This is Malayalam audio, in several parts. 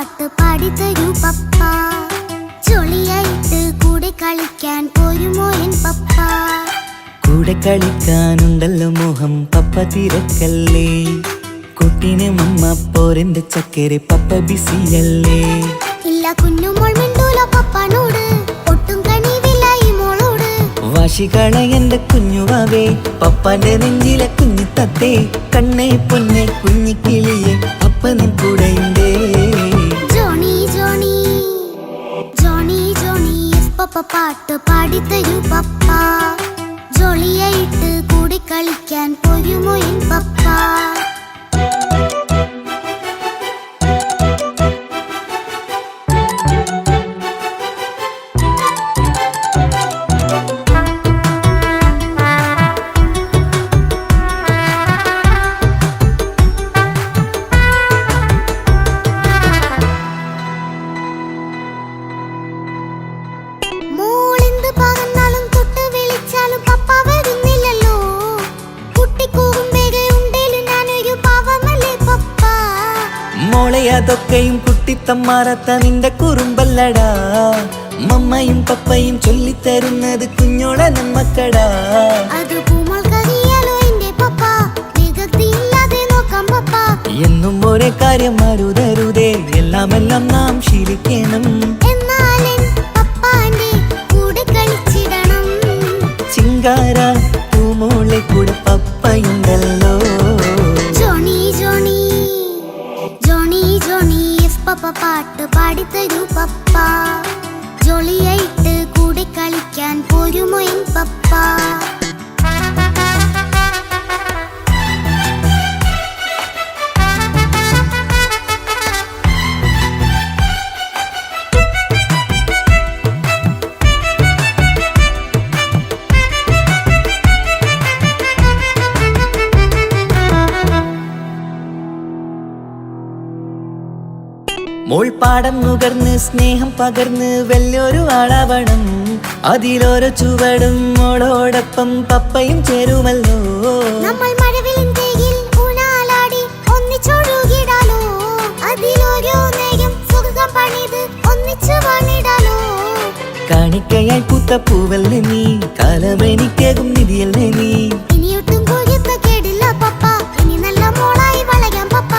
പാട്ട് പാടിത്തരൂ പപ്പ. ജോളിയായിട്ട് കൂടെ കളിക്കാൻ പോരുമോ എൻ പപ്പ? കൂടെ കളിക്കാനുണ്ടല്ലോ മോഹം പപ്പ തിരക്കല്ലേ. കുട്ടീനെ മമ്മ പോരെന്റെ ചക്കരെ പപ്പ ബിസിയല്ലേ. ഇല്ല കുഞ്ഞുമോൾ മിണ്ടൂല പപ്പാനോട്, ഒട്ടും കണിവില്ല ഈ മോളോട്. വാശികള എന്റെ കുഞ്ഞുവാവേ, പപ്പാന്റെ നെഞ്ചിലെ കുഞ്ഞിത്തത്തേ. കണ്ണേ പൊന്നെ കുഞ്ഞിക്കിളിയെ അപ്പനും കൂടെയുണ്ടേ. Johnny Johnny Johnny Johnny yes papa പാട്ട് പാടിത്തരൂ പപ്പ. ജോളിയായിട്ട് കൂടെ കളിക്കാൻ പോരുമോ എൻ പപ്പ? മോളെ അതൊക്കെയും കുട്ടിത്തമ്മാറത്ത നിന്റെ കുറുമ്പല്ലടാ. മമ്മയും പപ്പയും ചൊല്ലിത്തരുന്നത് കുഞ്ഞോളെ നമ്മക്കടാ. എന്നും ഒരേ കാര്യം മരുതരുതേ, എല്ലാം നാം ശീലിക്കണം. ചിങ്കാര പൂമോളെ കൂടെ പപ്പയുണ്ടല്ലോ. പപ്പ പാട്ട് പാടിത്തരൂ പപ്പ. ജോളിയായിട്ട് കൂടെ കളിക്കാൻ പോരുമോ എൻ പപ്പ? മോൾ പാടം നുകർന്ന് സ്നേഹം പകർന്ന് വലിയൊരു ആളാവണം. അതിലോരോ ചുവടും മോളോടൊപ്പം പപ്പയും ചേരുമല്ലോ. നമ്മൾ മഴവിലിൻ തേകിൽ ഊഞ്ഞാലാടി ഒന്നിച്ചൊഴുകിടാലോ. അതിലോരോ നേരം സുഖം പണിത് ഒന്നിച്ചു വാണിടാലോ. കാണിക്കയായി പൂത്ത പൂവല്ലേ നീ, കാലമെനിക്കേകും നിധിയല്ലേ നീ. ഇനിയൊട്ടും കൂടിയത്ത കേടില്ല പപ്പ, ഇനി നല്ല മോളായി വളയാം പപ്പ.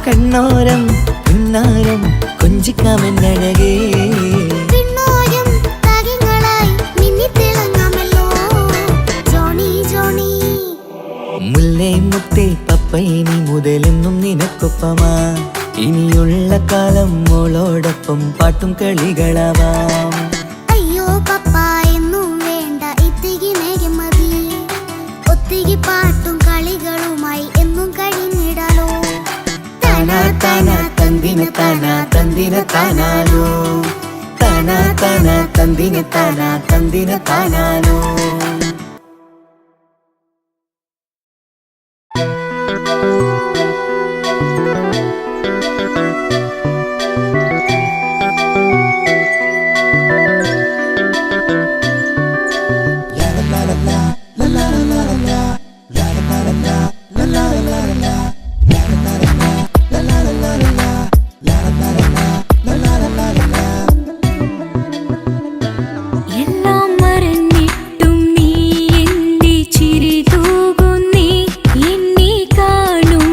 കണ്ണോരം പിന്നാരം കൊഞ്ചിക്കാമെന്നഴകേ. പിന്നോരം താരങ്ങളായി മിന്നിത്തിളങ്ങാമല്ലോ. ജോണി ജോണി മുല്ലേ മുത്തേ പപ്പ ഇനി മുതലെന്നും നിനക്കൊപ്പമാ. ഇനിയുള്ള കാലം മോളോടൊപ്പം പാട്ടും കളികളാവാം. അയ്യോ പപ്പ എന്നും വേണ്ട ഇത്തിരി നേരം മതി. ഒത്തിരി പാട്ടും കളികളുമായി എന്നും കഴിഞ്ഞിടാലോ. താനാ താനാ തന്തിന താനാ തന്തിന താനാലോ. താനാ താനാ തന്തിന താനാ തന്തിന താനാലോ. ചിരി തൂകുന്നീ എന്നെ കാണും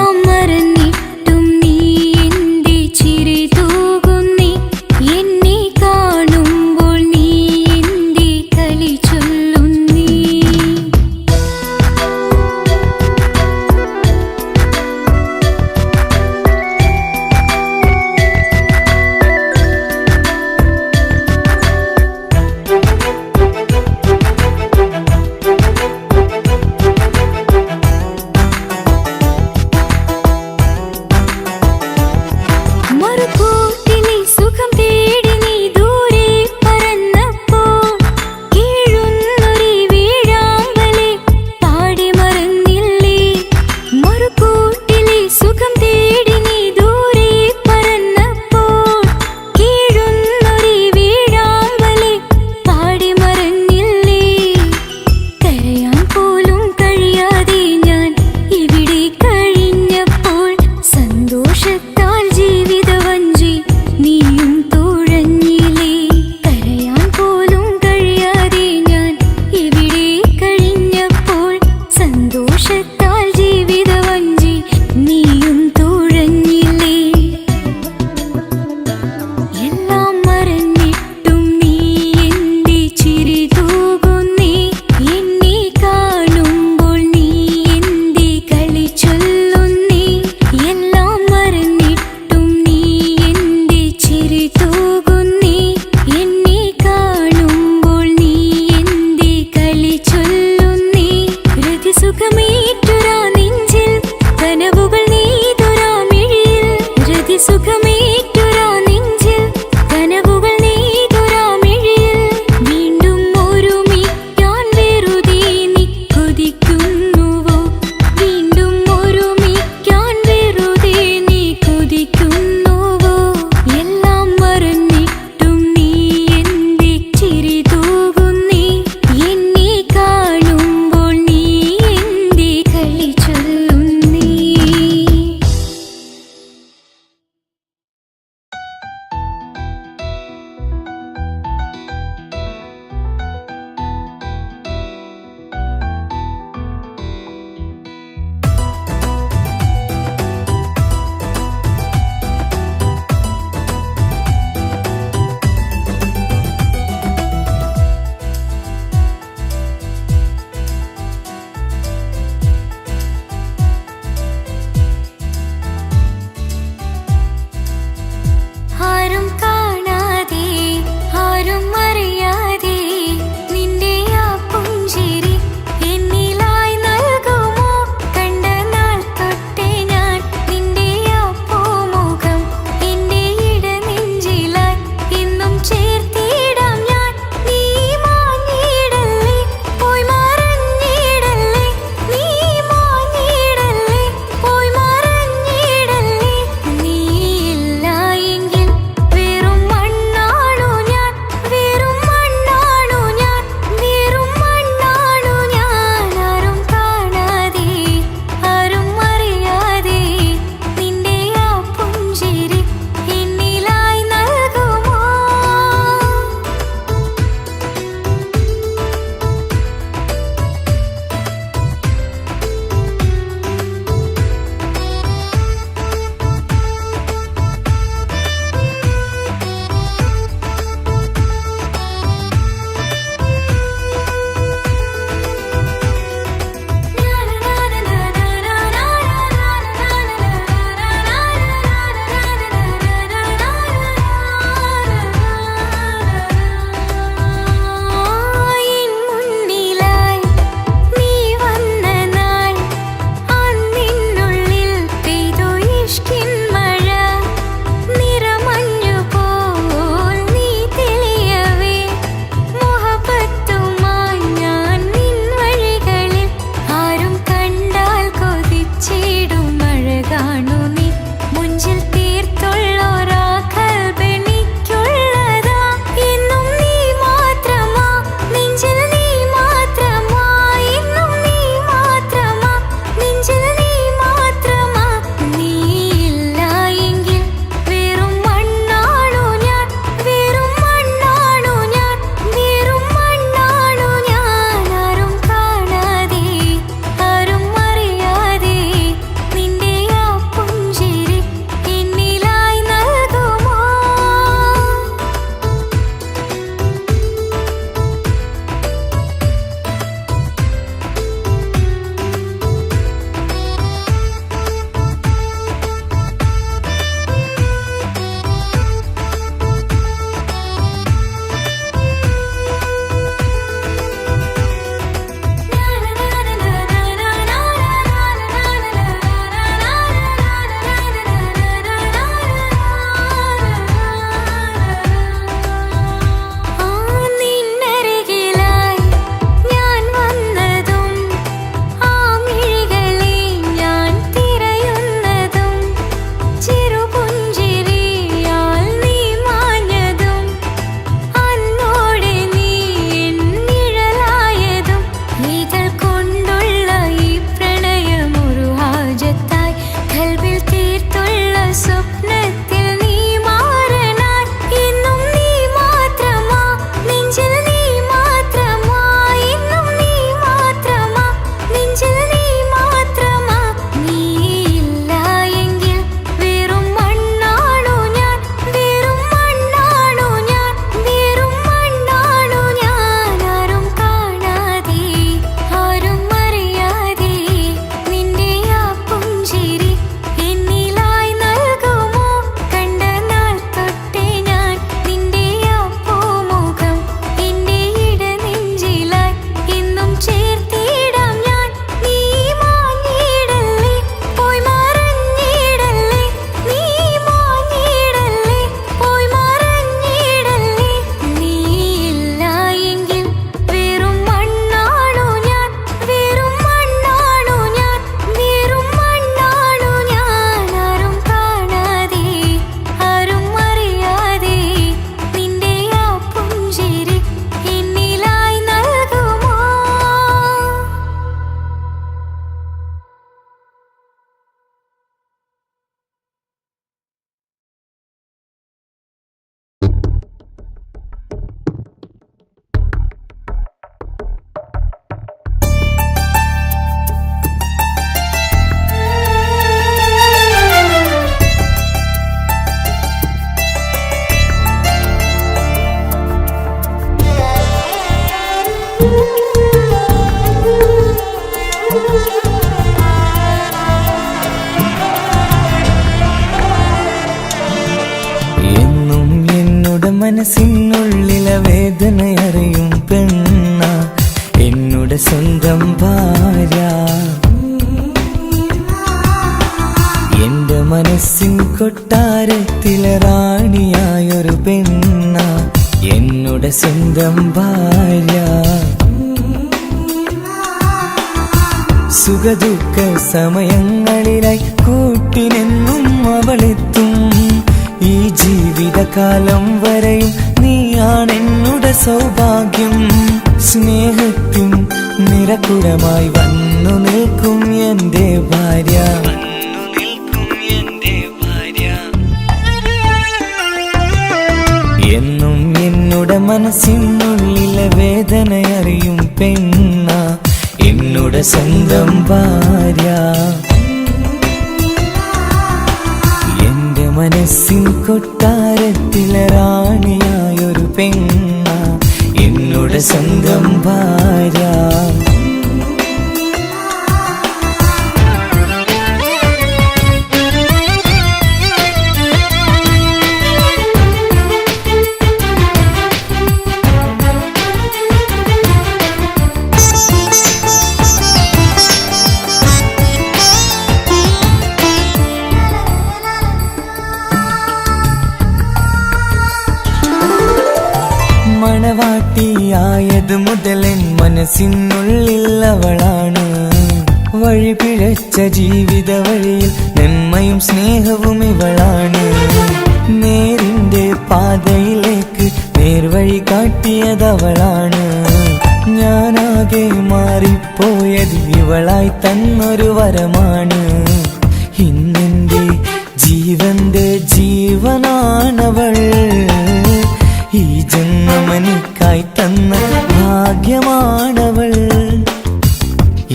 എല്ലാം മറന്നിട്ടും നീ എന്റെ ചിരി തൂകുന്നേ എന്നെ കാണുമ്പോൾ നീ എന്റെ കളി ചൊല്ലുന്നേ ചേർത്തുള്ള സ്വപ്നത്തിൽ നീ മാറനായി ഇന്നും നീ മാത്രമാ നെഞ്ചിൽ നീ മാത്രമാ ഇന്നും നീ മാത്രമാ നെഞ്ചിൽ നീ മാത്രമാ നീ ഇല്ല എങ്കിൽ വെറും മണ്ണാണു ഞാൻ വെറും മണ്ണാണു ഞാൻ വെറും മണ്ണാണു ഞാൻ ആരും കാണാതെ ആരും അറിയാതെ നിന്റെ ആ പുഞ്ചിരി എന്നിലായി നൽകുമോ കണ്ട നാൾ തൊട്ടേ ഞാൻ നിന്റെ ആ പൂമുഖം എന്റെ ഇടനെഞ്ചിലായി എന്നും ചേർത്തിടാം ഞാൻ നീ മാഞ്ഞിടല്ലേ പോയി മറഞ്ഞിടല്ലേ നീ മാഞ്ഞിടല്ലേ പോയി മറഞ്ഞിടല്ലേ നീ ഇല്ല എങ്കിൽ വെറും മണ്ണാണു ഞാൻ വെറും മണ്ണാണു ഞാൻ വെറും മണ്ണാണു ഞാൻ ആരും കാണാതെ ആരും അറിയാതെ നിന്റെ ആ പുഞ്ചിരി എന്നിലായി നൽകുമോ എന്നും എന്നോട് മനസ്സിനുള്ളിലെ വേദനയറിയും പെണ്ണ എന്നോട് സ്വന്തം ഭാര്യ എന്റെ മനസ്സിൻ കൊട്ടാരത്തിലെ റാണിയായൊരു പെണ്ണ എന്നോട് സ്വന്തം ഭാര്യ സുഖദുഃഖ സമയങ്ങളിലായി കൂട്ടിനെന്നും അവളെത്തും ഈ ജീവിതകാലം വരെയും നീയാണെന്നുടെ സൗഭാഗ്യം സ്നേഹത്തിൻ നിറകുടമായി വന്നു നിൽക്കും എന്റെ ഭാര്യ എന്നും എന്നോട് മനസ്സിനുള്ളിലെ വേദനയറിയും പെണ്ണ എന്നോട് സ്വന്തം ഭാര്യ എന്റെ മനസ്സിൻ കൊട്ടാരത്തിലെ റാണിയായൊരു പെണ്ണ എന്നോട് സ്വന്തം ഭാര്യ മണവാട്ടിയായത് മുതലൻ മനസ്സിനുള്ളിൽ അവളാണ് വഴി പിഴച്ച ജീവിത വഴിയിൽ നന്മയും സ്നേഹവും ഇവളാണ് നേരിന്റെ പാതയിലേക്ക് നേർവഴി കാട്ടിയതവളാണ് ഞാനാകെ മാറിപ്പോയത് ഇവളായി തന്നൊരു വരമാണ് ഇന്നെന്റെ ജീവന്റെ ജീവനാണവൾ ഈ ജന്മമനിക്കായി തന്ന ഭാഗ്യമാണവൾ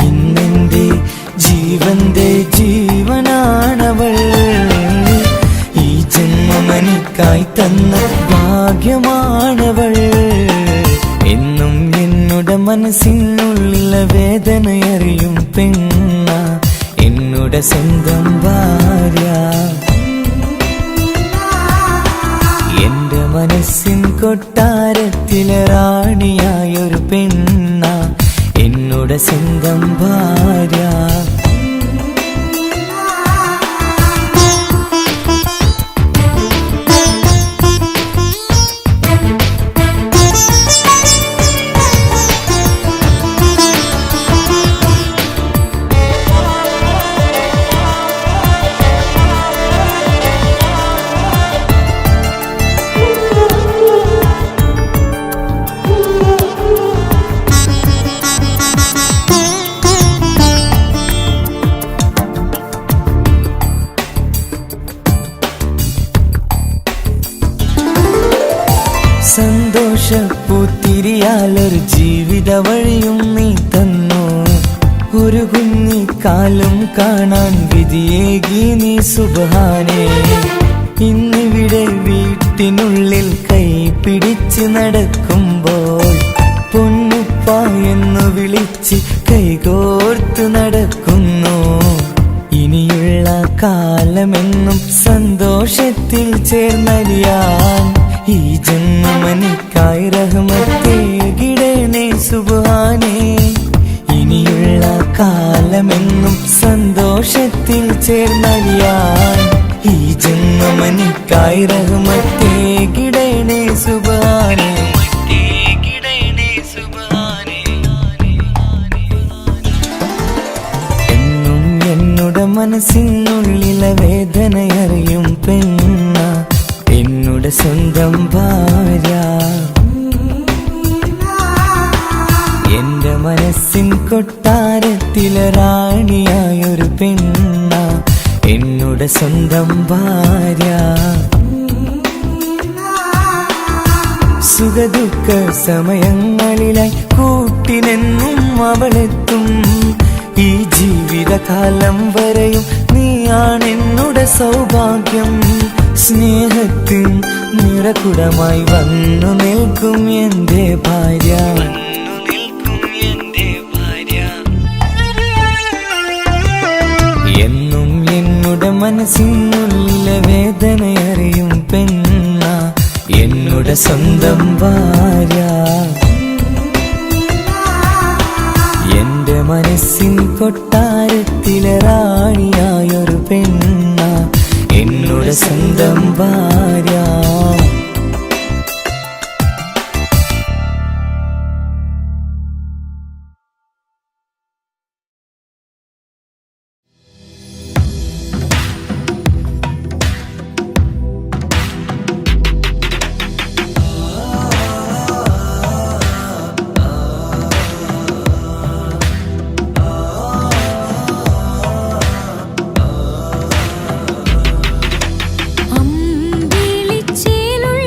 ഇന്നെന്റെ ജീവന്റെ ജീവനാണവൾ ഈ ജന്മമനിക്കായി തന്ന ഭാഗ്യമാണവൾ എന്നും എന്നോട് മനസ്സിനുള്ളിലെ വേദനയറിയും പെണ്ണ എന്നോട് സ്വന്തം ഭാര്യ എന്റെ മനസ്സിൻ കൊട്ടാരത്തിലെ റാണിയായൊരു പെണ്ണ എന്നോട് സ്വന്തം ഭാര്യ സന്തോഷപ്പൂത്തിരിയാലൊരു ജീവിത വഴിയും നീ തന്നു. ഒരു കുഞ്ഞിക്കാലും കാണാൻ വിധിയേകി നീ സുബ്ഹാനേ. ഇന്നിവിടെ വീട്ടിനുള്ളിൽ കൈ പിടിച്ച് നടക്കുമ്പോൾ പൊന്നുപ്പ എന്നു വിളിച്ച് കൈകോർത്ത് നടക്കുന്നു. ഇനിയുള്ള കാലമെന്നും സന്തോഷത്തിൽ ചേർന്നലിയാൻ ഈ ജന്മനിക്കായി റഹ്മത്തേകിടണേ സുബ്ഹാനേ. ഇനിയുള്ള കാലമെന്നും സന്തോഷത്തിൽ ചേർന്നലിയാൻ ഈ ജന്മനിക്കായി റഹ്മത്തേകിടണേ സുബ്ഹാനേ. എന്നും എന്നുടെ മനസ്സിനുള്ളിലെ വേദനയറിയും പെണ്ണ എന്നുടെ സ്വന്തം ഭാര്യ. എന്റെ മനസ്സിൻ കൊട്ടാരത്തിലെ റാണിയായൊരു പെണ്ണ എന്നുടെ സ്വന്തം ഭാര്യ. സുഖദുഃഖ സമയങ്ങളിലായി കൂട്ടിനെന്നും അവളെത്തും. ഈ ജീവിതകാലം വരെയും നീയാണെന്നുടെ സൗഭാഗ്യം. സ്നേഹത്തിൻ നിറകുടമായി വന്നു നിൽക്കും എന്റെ ഭാര്യ. എന്നും എന്നുടെ മനസ്സിനുള്ളിലെ വേദനയറിയും പെണ്ണ എന്നുടെ സ്വന്തം ഭാര്യ. എന്റെ മനസ്സിൻ കൊട്ടാരത്തിലെ റാണിയായൊരു പെണ്ണ എന്നുടെ സ്വന്തം ഭാര്യ. അമ്പിളിച്ചേലുള്ള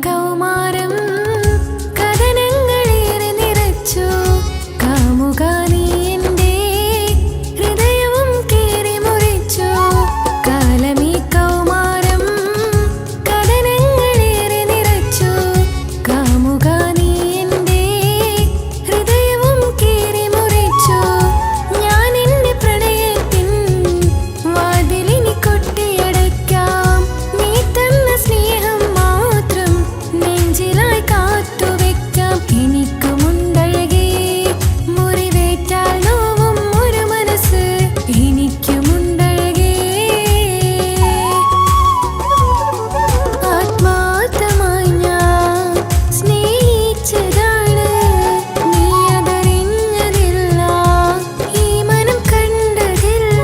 കൗമാരം കഥനങ്ങളേറെ നിറച്ചു കാമുക നീ എൻ്റെ ഹൃദയവും കീറി മുറിച്ചു കാലമീ കൗമാരം കഥനങ്ങളേറെ നിറച്ചു കാമുക നീ എൻ്റെ ഹൃദയവും കീറി മുറിച്ചു ഞാൻ എൻ്റെ പ്രണയത്തിൻ വാതിലിനി കൊട്ടിയടയ്ക്കാം നീ തന്ന സ്നേഹം മാത്രം നെഞ്ചിലായി കാത്തുവെക്കാം എനിക്കുമുണ്ടഴകേ മുറിവേറ്റാൽ നോവും ഒരു മനസ്സ് എനിക്കുമുണ്ടഴകേ ആത്മാർത്ഥമായി ഞാൻ സ്നേഹിച്ചതാണ് നീ അതറിഞ്ഞതില്ല ഈ മനം കണ്ടതില്ല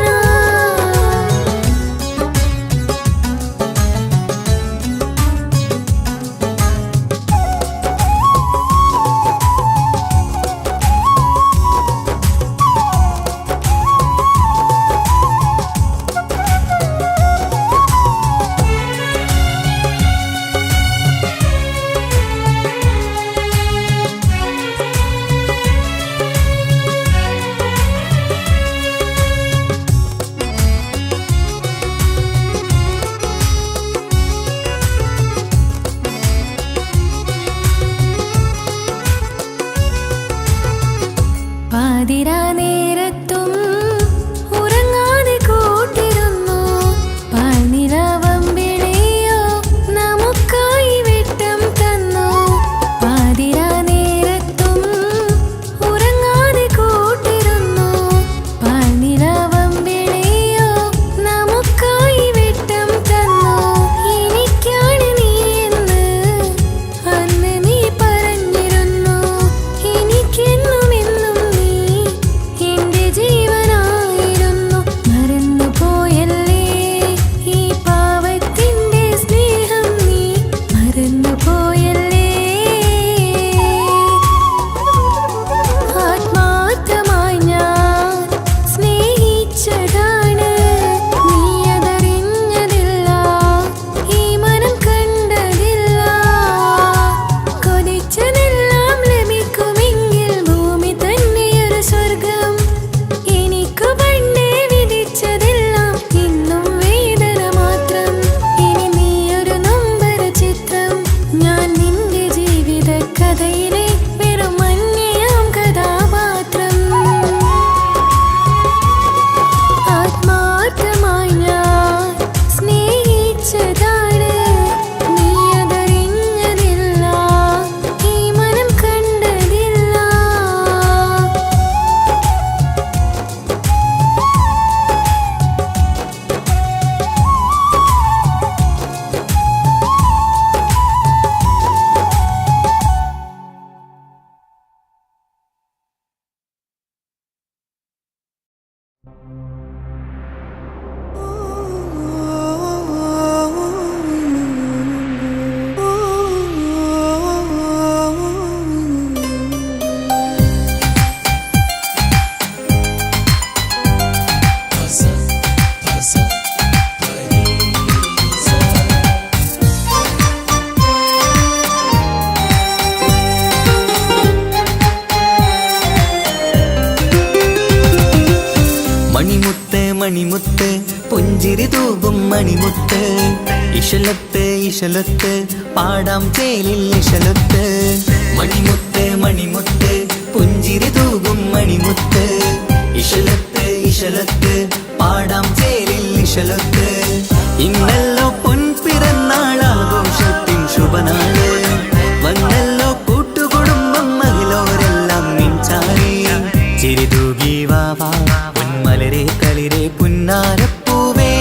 പാതിരാ നേരത്തും ഉറങ്ങാതെ കൂട്ടിരുന്നു പാൽനിലാവമ്പിളിയോ നമുക്കായി വെട്ടം തന്നു പാതിരാ നേരത്തും ഉറങ്ങാതെ കൂട്ടിരുന്നു പാൽനിലാവമ്പിളിയോ നമുക്കായി വെട്ടം തന്നു എനിക്കാണ് നീ എന്ന് അന്ന് നീ പറഞ്ഞിരുന്നു എനിക്കെന്നും എന്നും നീ എൻ്റെ ജീവനായിരുന്നു മറന്നുപോയല്ലേ ഈ പാവത്തിൻ്റെ സ്നേഹം നീ മറന്നുപോയല്ലേ ആത്മാർത്ഥമായി ഞാൻ സ്നേഹിച്ചതാണ് നീ അതറിഞ്ഞതില്ല ഈ മനം കണ്ടതില്ല കൊതിച്ചതെല്ലാം ലഭിക്കുമെങ്കിൽ ഭൂമി തന്നെയൊരു സ്വർഗം എനിക്കു പണ്ടേ വിധിച്ചതെല്ലാം ഇന്നും വേദന മാത്രം ഇനി നീയൊരു നൊമ്പര ചിത്രം ഞാൻ നിന്റെ ജീവിത കഥയിലെ വെറും അന്യയാം കഥാപാത്രം ആത്മാർത്ഥമായി ഞാൻ സ്നേഹിച്ചതാണ് നീ അതറിഞ്ഞതില്ല ഈ മനം കണ്ടതില്ല മണിമുത്ത് മണിമുത്ത് പുഞ്ചിരി തൂകും മണിമുത്ത് ഇശലത്ത് ഇശലത്ത് പാടാം ചേലിൽ ഇശലത്ത് മണിമുത്ത് മണിമുത്ത് പുഞ്ചിരി തൂകും മണിമുത്ത് ഇശലത്ത് ഇശലത്ത് പാടാം ചേലിൽ ഇശലത്ത് ഇന്നല്ലോ പൊൻപിറന്നാൾ ആഘോഷത്തിൻ ശുഭനാള് വന്നല്ലോ കൂട്ടുകുടുംബം മഹിളോരെല്ലാം നിൻചാരി ചിരിതൂകി വാവാ പൊന്മലരെ കളിരെ പുന്നാരപ്പൂവേ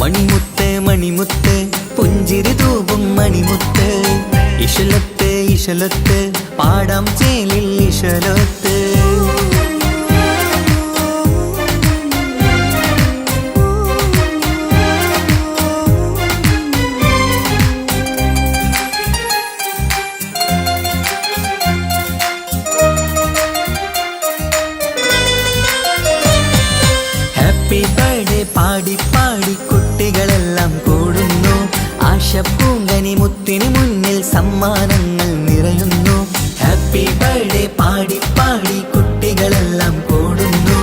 മണിമുത്ത് മണിമുത്ത് പുഞ്ചിരി തൂകും മണിമുത്ത് ഇശലത്ത് ഇശലത്ത് പാടാം ചേലിൽ ഇശലത്ത് ഹാപ്പി ബർത്ത്ഡേ പാടി പാടി കുട്ടികളെല്ലാം മണിമുത്തിന് മുന്നിൽ സമ്മാനങ്ങൾ നിറയുന്നു. ഹാപ്പി ബർത്ത്ഡേ പാടി പാടി കുട്ടികളെല്ലാം കൂടുന്നു.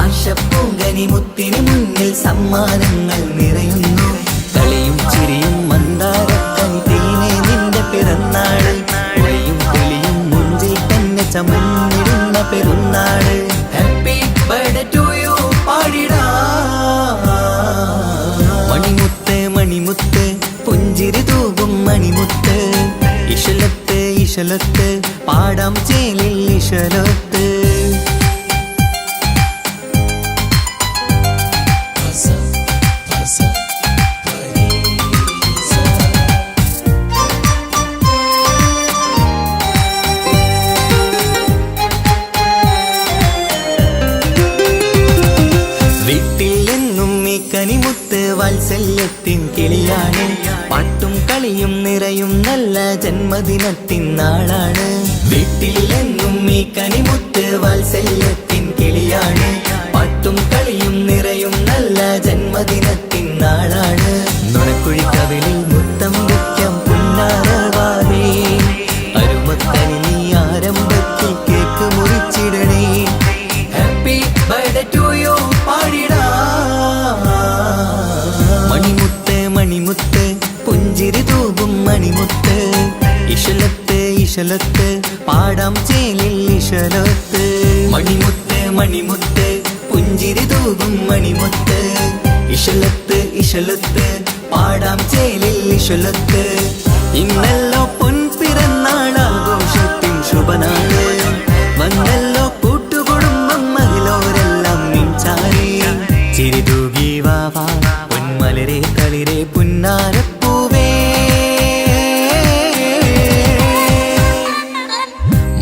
ആശപ്പൂങ്കനി മുത്തിന് മുന്നിൽ സമ്മാനങ്ങൾ നിറയുന്നു. കളിയും ചിരിയും മന്ദാരക്കനി തേനെ നിന്റെ പിറന്നാള്. ഒളിയും കിളിയും മുഞ്ചിൽ തന്നെ ചമഞ്ഞിടുന്ന പെരുന്നാള്. ഹാപ്പി ബർത്ത്ഡേ ടു യു പാടിടാ. മണിമുത്ത് മണിമുത്ത് പുഞ്ചിരി തൂകും മണിമുത്ത്. ഇശലത്ത് ഇശലത്ത് പാടാം ചേലിൽ ഇശലത്ത്. കനിമുത്ത് വാത്സല്യത്തിൻ കിളിയാണ്. പാട്ടും കളിയും നിറയും നല്ല ജന്മദിനത്തിൻ നാളാണ്. വീട്ടിൽ എന്നും ഈ കനിമുത്ത് വാത്സല്യത്തിൻ കിളിയാണ്. പാട്ടും കളിയും നിറയും നല്ല ജന്മദിനത്തിൻ നാളാണ്. നുണക്കുഴിക്കവിളിൽ മുത്തം വയ്ക്കാം പുന്നാരവാവേ. അരുമക്കനി നീ ആരംഭത്തിൽ കേക്ക് മുറിച്ചിടണേ. ഹാപ്പി ബർത്ത്ഡേ ടു യു പാടിടാ. മണിമുത്ത് മണിമുത്ത് പുഞ്ചിരി തൂകും മണിമുത്ത്. ഇശലത്ത് ഇശലത്ത് പാടാം ചേലിൽ ഇശലത്ത്. മണിമുത്ത് മണിമുത്ത് പുഞ്ചിരി തൂകും മണിമുത്ത്. ഇശലത്ത് ഇശലത്ത് പാടാം ചേലിൽ ഇശലത്ത്. ഇന്നല്ലോ പൊൻപിറന്നാളാഘോഷത്തിൻ ശുഭനാള്. വന്നല്ലോ കൂട്ടുകുടുംബം മഹിളോരെല്ലാം നിൻചാരി. ചിരിതൂകി വാവാ പൊന്മലരെ കളിരെ പുന്നാരപ്പൂവേ.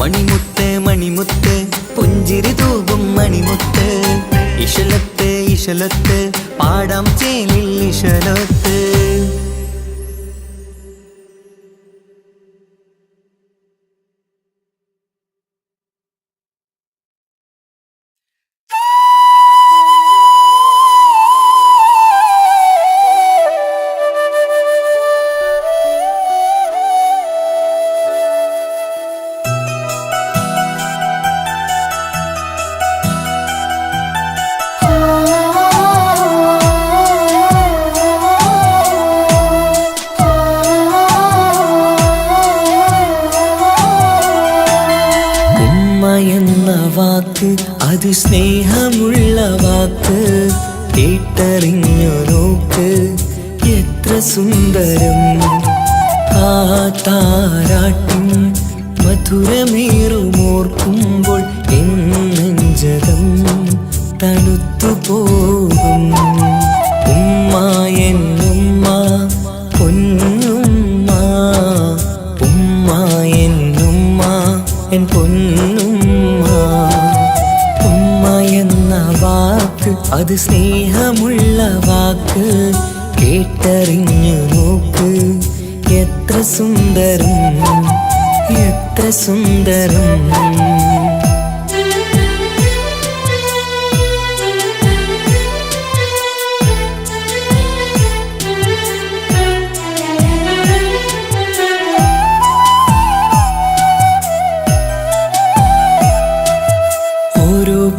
മണിമുത്ത് മണിമുത്ത് പുഞ്ചിരി തൂകും മണിമുത്ത്. ഇശലത്ത് ഇശലത്ത് പാടാം ചേലിൽ ഇശലത്ത്. വാക്ക് അത് സ്നേഹമുള്ള വാക്ക്. കേട്ടറിഞ്ഞു നോക്ക് എത്ര സുന്ദരം. ആ താരാട്ടിൻ മധുരമേറുമോർക്കുമ്പോൾ എൻ നെഞ്ചകം തണുത്തുപോകും. ഉമ്മ എന്നുമ്മ പൊന്നുമ്മ. ഉമ്മ എന്നുമ്മ എൻ പൊന്നുമ്മ. ഉമ്മ എന്ന വാക്ക് അത് സ്നേഹമുള്ള വാക്ക്. കേട്ടറിഞ്ഞു നോക്ക് എത്ര സുന്ദരം എത്ര സുന്ദരം.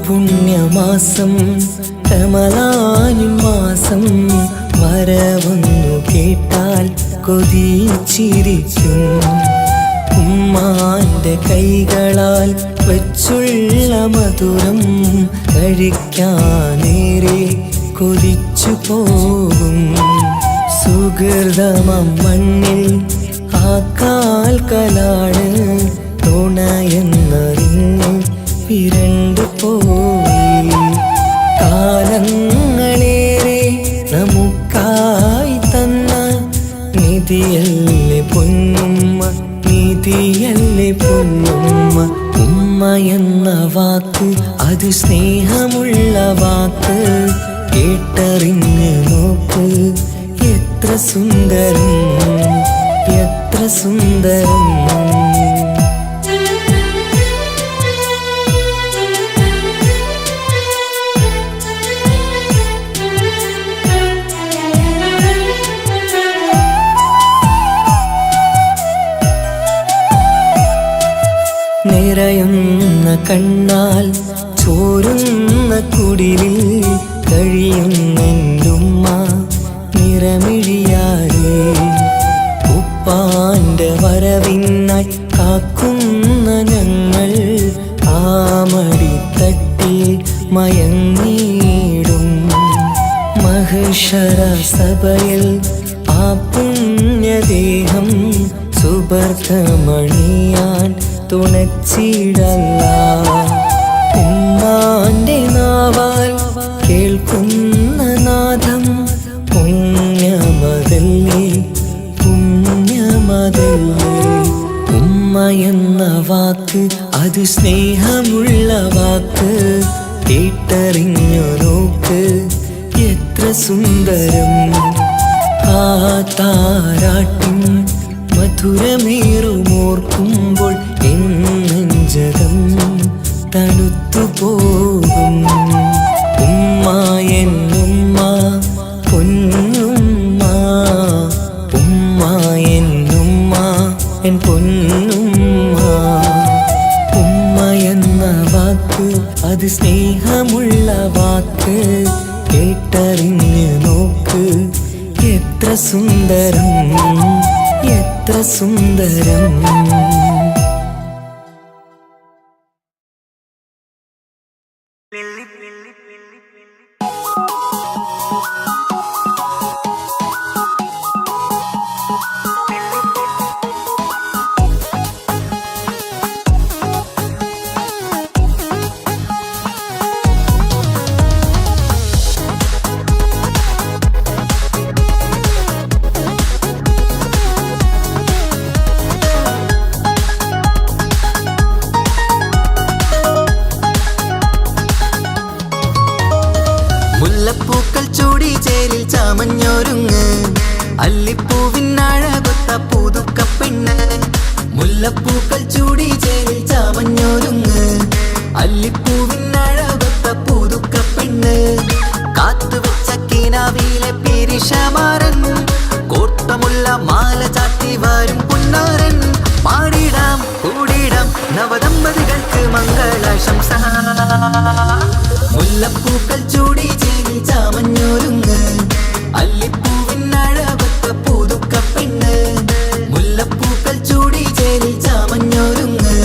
പുണ്യമാസം റമളാനിൻ മാസം വരവൊന്നു കേട്ടാൽ കൊതിച്ചിരിക്കും. ഉമ്മാന്റെ കൈകളാൽ വെച്ചുള്ള മധുരം കഴിക്കാനേറെ കൊതിച്ചു പോകും. സുഹൃതമം മണ്ണിൽ ആ കാൽക്കലാണ് തുണയെന്നറിഞ്ഞ് പിരണ്ടു പോയി. കാലങ്ങളേറെ നമുക്കായി തന്ന നിധിയല്ലേ പൊന്നുമ്മ, നിധിയല്ലേ പൊന്നുമ്മ. ഉമ്മ എന്ന വാക്ക് അത് സ്നേഹമുള്ള വാക്ക്. കേട്ടറിഞ്ഞ് നോക്ക് എത്ര സുന്ദരം എത്ര സുന്ദരം. കണ്ണാൽ ചോരുന്ന കുടിലിൽ കഴിയുന്നെന്റുമ്മ നിറമിഴിയാലേ ഉപ്പാന്റെ വരവിനായി കാക്കുന്ന ഞങ്ങൾ ആമടിത്തട്ടിൽ മയങ്ങിയിടും മഹശര സഭയിൽ ആ പുണ്യദേഹം സുബർക്കമണിയാൻ തുണച്ചിടല്ല ഉമ്മാന്റെ നാവാൽ കേൾക്കുന്ന നാദം പുണ്യമതല്ലേ പുണ്യമതല്ലേ ഉമ്മ എന്ന വാക്ക് അത് സ്നേഹമുള്ള വാക്ക് കേട്ടറിഞ്ഞു നോക്ക് എത്ര സുന്ദരം ആ താരാട്ടിൻ മധുരമേറുമോർക്കുമ്പോൾ എൻ നെഞ്ചകം തണുത്തുപോകും ഉമ്മ എന്നുമ്മ പൊന്നുമ്മ ഉമ്മ എന്നുമ്മ എൻ പൊന്നുമ്മ ഉമ്മ എന്ന വാക്ക് അത് സ്നേഹമുള്ള വാക്ക് കേട്ടറിഞ്ഞു നോക്ക് എത്ര സുന്ദരം എത്ര സുന്ദരം. മുല്ലപ്പൂക്കൾ ചൂടി ചേരിൽ ചാമഞ്ഞൊരുങ്ങ് അല്ലിപ്പൂവിനഴകൊത്ത പുതുക്കപ്പെണ്ണ് മുല്ലപ്പൂക്കൾ ചൂടി ചേരിൽ ചാമഞ്ഞൊരുങ്ങ് അല്ലിപ്പൂവിനഴകൊത്ത പുതുക്കപ്പെണ്ണ് കാത്തുവെച്ച കിനാവിലെ പിരിശമാരൻ കോട്ടമുള്ള മാല ചാട്ടി വരും പുന്നാരൻ പാടിടാം കൂടിടാം നവദമ്പതികൾക്ക് മംഗളാശംസ മുല്ലപ്പൂക്കൾ ചൂടി ചേരി ചാമഞ്ഞൊരുങ്ങ് അല്ലിപ്പൂവിനഴകൊത്ത പുതുക്കപ്പെണ്ണ് മുല്ലപ്പൂക്കൾ ചൂടി ചേരി ചാമഞ്ഞൊരുങ്ങ്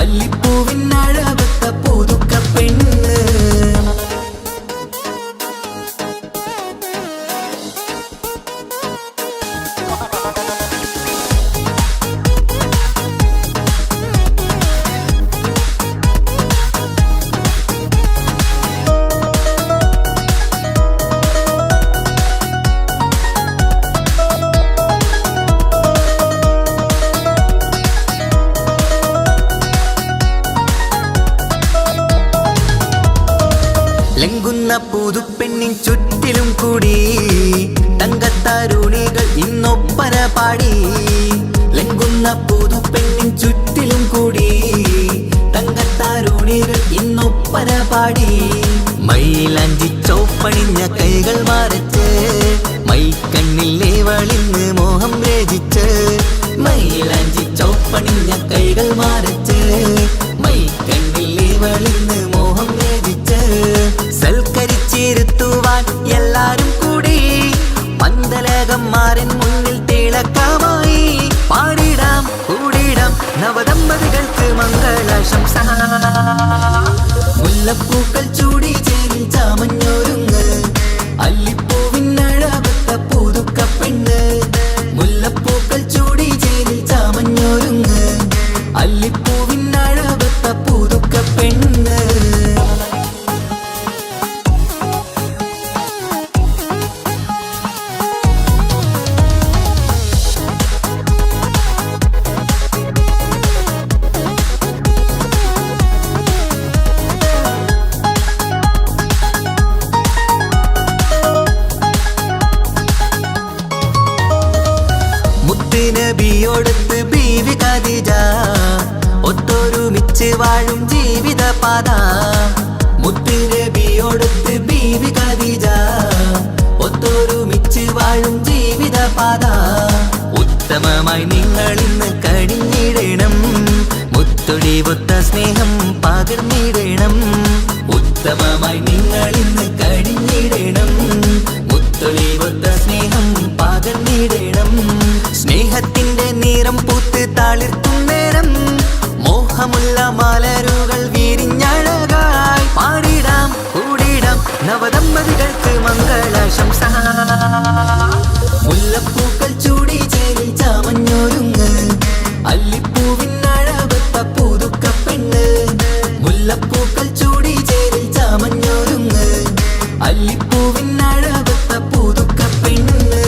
അല്ലിപ്പൂവിനഴകൊത്ത പുതുക്കപ്പെണ്ണ് ലംഘുന്ന പുതുപ്പെണ്ണിൻ ചുറ്റിലും കൂടി തങ്കത്താരുണികൾ ഇന്നൊപ്പന പാടി ലംഘുന്ന പുതുപ്പെണ്ണിൻ ചുറ്റിലും കൂടി തങ്കത്താരുണികൾ ഇന്നൊപ്പന പാടി മൈലാഞ്ചി ചോപ്പണിഞ്ഞ കൈകൾ മറച്ച് മൈക്കണ്ണിലെ വളിന്ന് മോഹം രചിച്ച് മൈലാഞ്ചി ചോപ്പണിഞ്ഞ കൈകൾ മറച്ച് മൈക്കണ്ണിലെ വളിന്ന് മോഹം രചിച്ച് സൽക്കരിച്ചിരുത്തുവാൻ എല്ലാരും കൂടി പന്തലകന്മാരൻ മുന്നിൽ തിളക്കമായി പാടിടാം കൂടിടാം നവദമ്പതികൾക്ക് മംഗളാശംസ മുല്ലപ്പൂക്കൾ ചൂടി ചേരി ചാമഞ്ഞൊരുങ്ങ് അല്ലിപ്പൂവിനഴകൊത്ത പുതുക്കപ്പെണ്ണ് മുല്ലപ്പൂക്കൾ ചൂടി ചേരി ചാമഞ്ഞൊരുങ്ങ് അല്ലിപ്പൂവിനഴകൊത്ത പുതുക്കപ്പെണ്ണ് നബിയോടൊത്ത് ബീവി ഖദീജ ഒത്തൊരുമിച്ച് വാഴും ജീവിത പാത മുത്ത് നബിയോടൊത്ത് ബീവി ഖദീജ ഒത്തൊരുമിച്ച് വാഴും ജീവിത പാത ഉത്തമമായി നിങ്ങൾ ഇന്ന് കഴിഞ്ഞിടണം മുത്ത് മുത്തൊടിവൊത്ത സ്നേഹം പകർന്നിടണം ഉത്തമമായി നിങ്ങൾ ഇന്ന് കഴിഞ്ഞിടണം മുത്തൊടിവൊത്ത സ്നേഹം പകർന്നിടണം സ്നേഹത്തിന്റെ നിറം പൂത്ത് താളിർക്കും നേരം മോഹമുള്ള മലരുകൾ വിരിഞ്ഞഴകായി പാടിടാം കൂടിടാം നവദമ്പതികൾക്ക് മംഗളാശംസ മുല്ലപ്പൂക്കൾ ചൂടി ചേരി ചാമഞ്ഞൊരുങ്ങ് അല്ലിപ്പൂവിനഴവത്ത പുതുക്ക പെണ്ണ് മുല്ലപ്പൂക്കൾ ചൂടി ചേരി ചാമഞ്ഞൊരുങ്ങ് അല്ലിപ്പൂവിനഴവത്ത പുതുക്ക പെണ്ണ്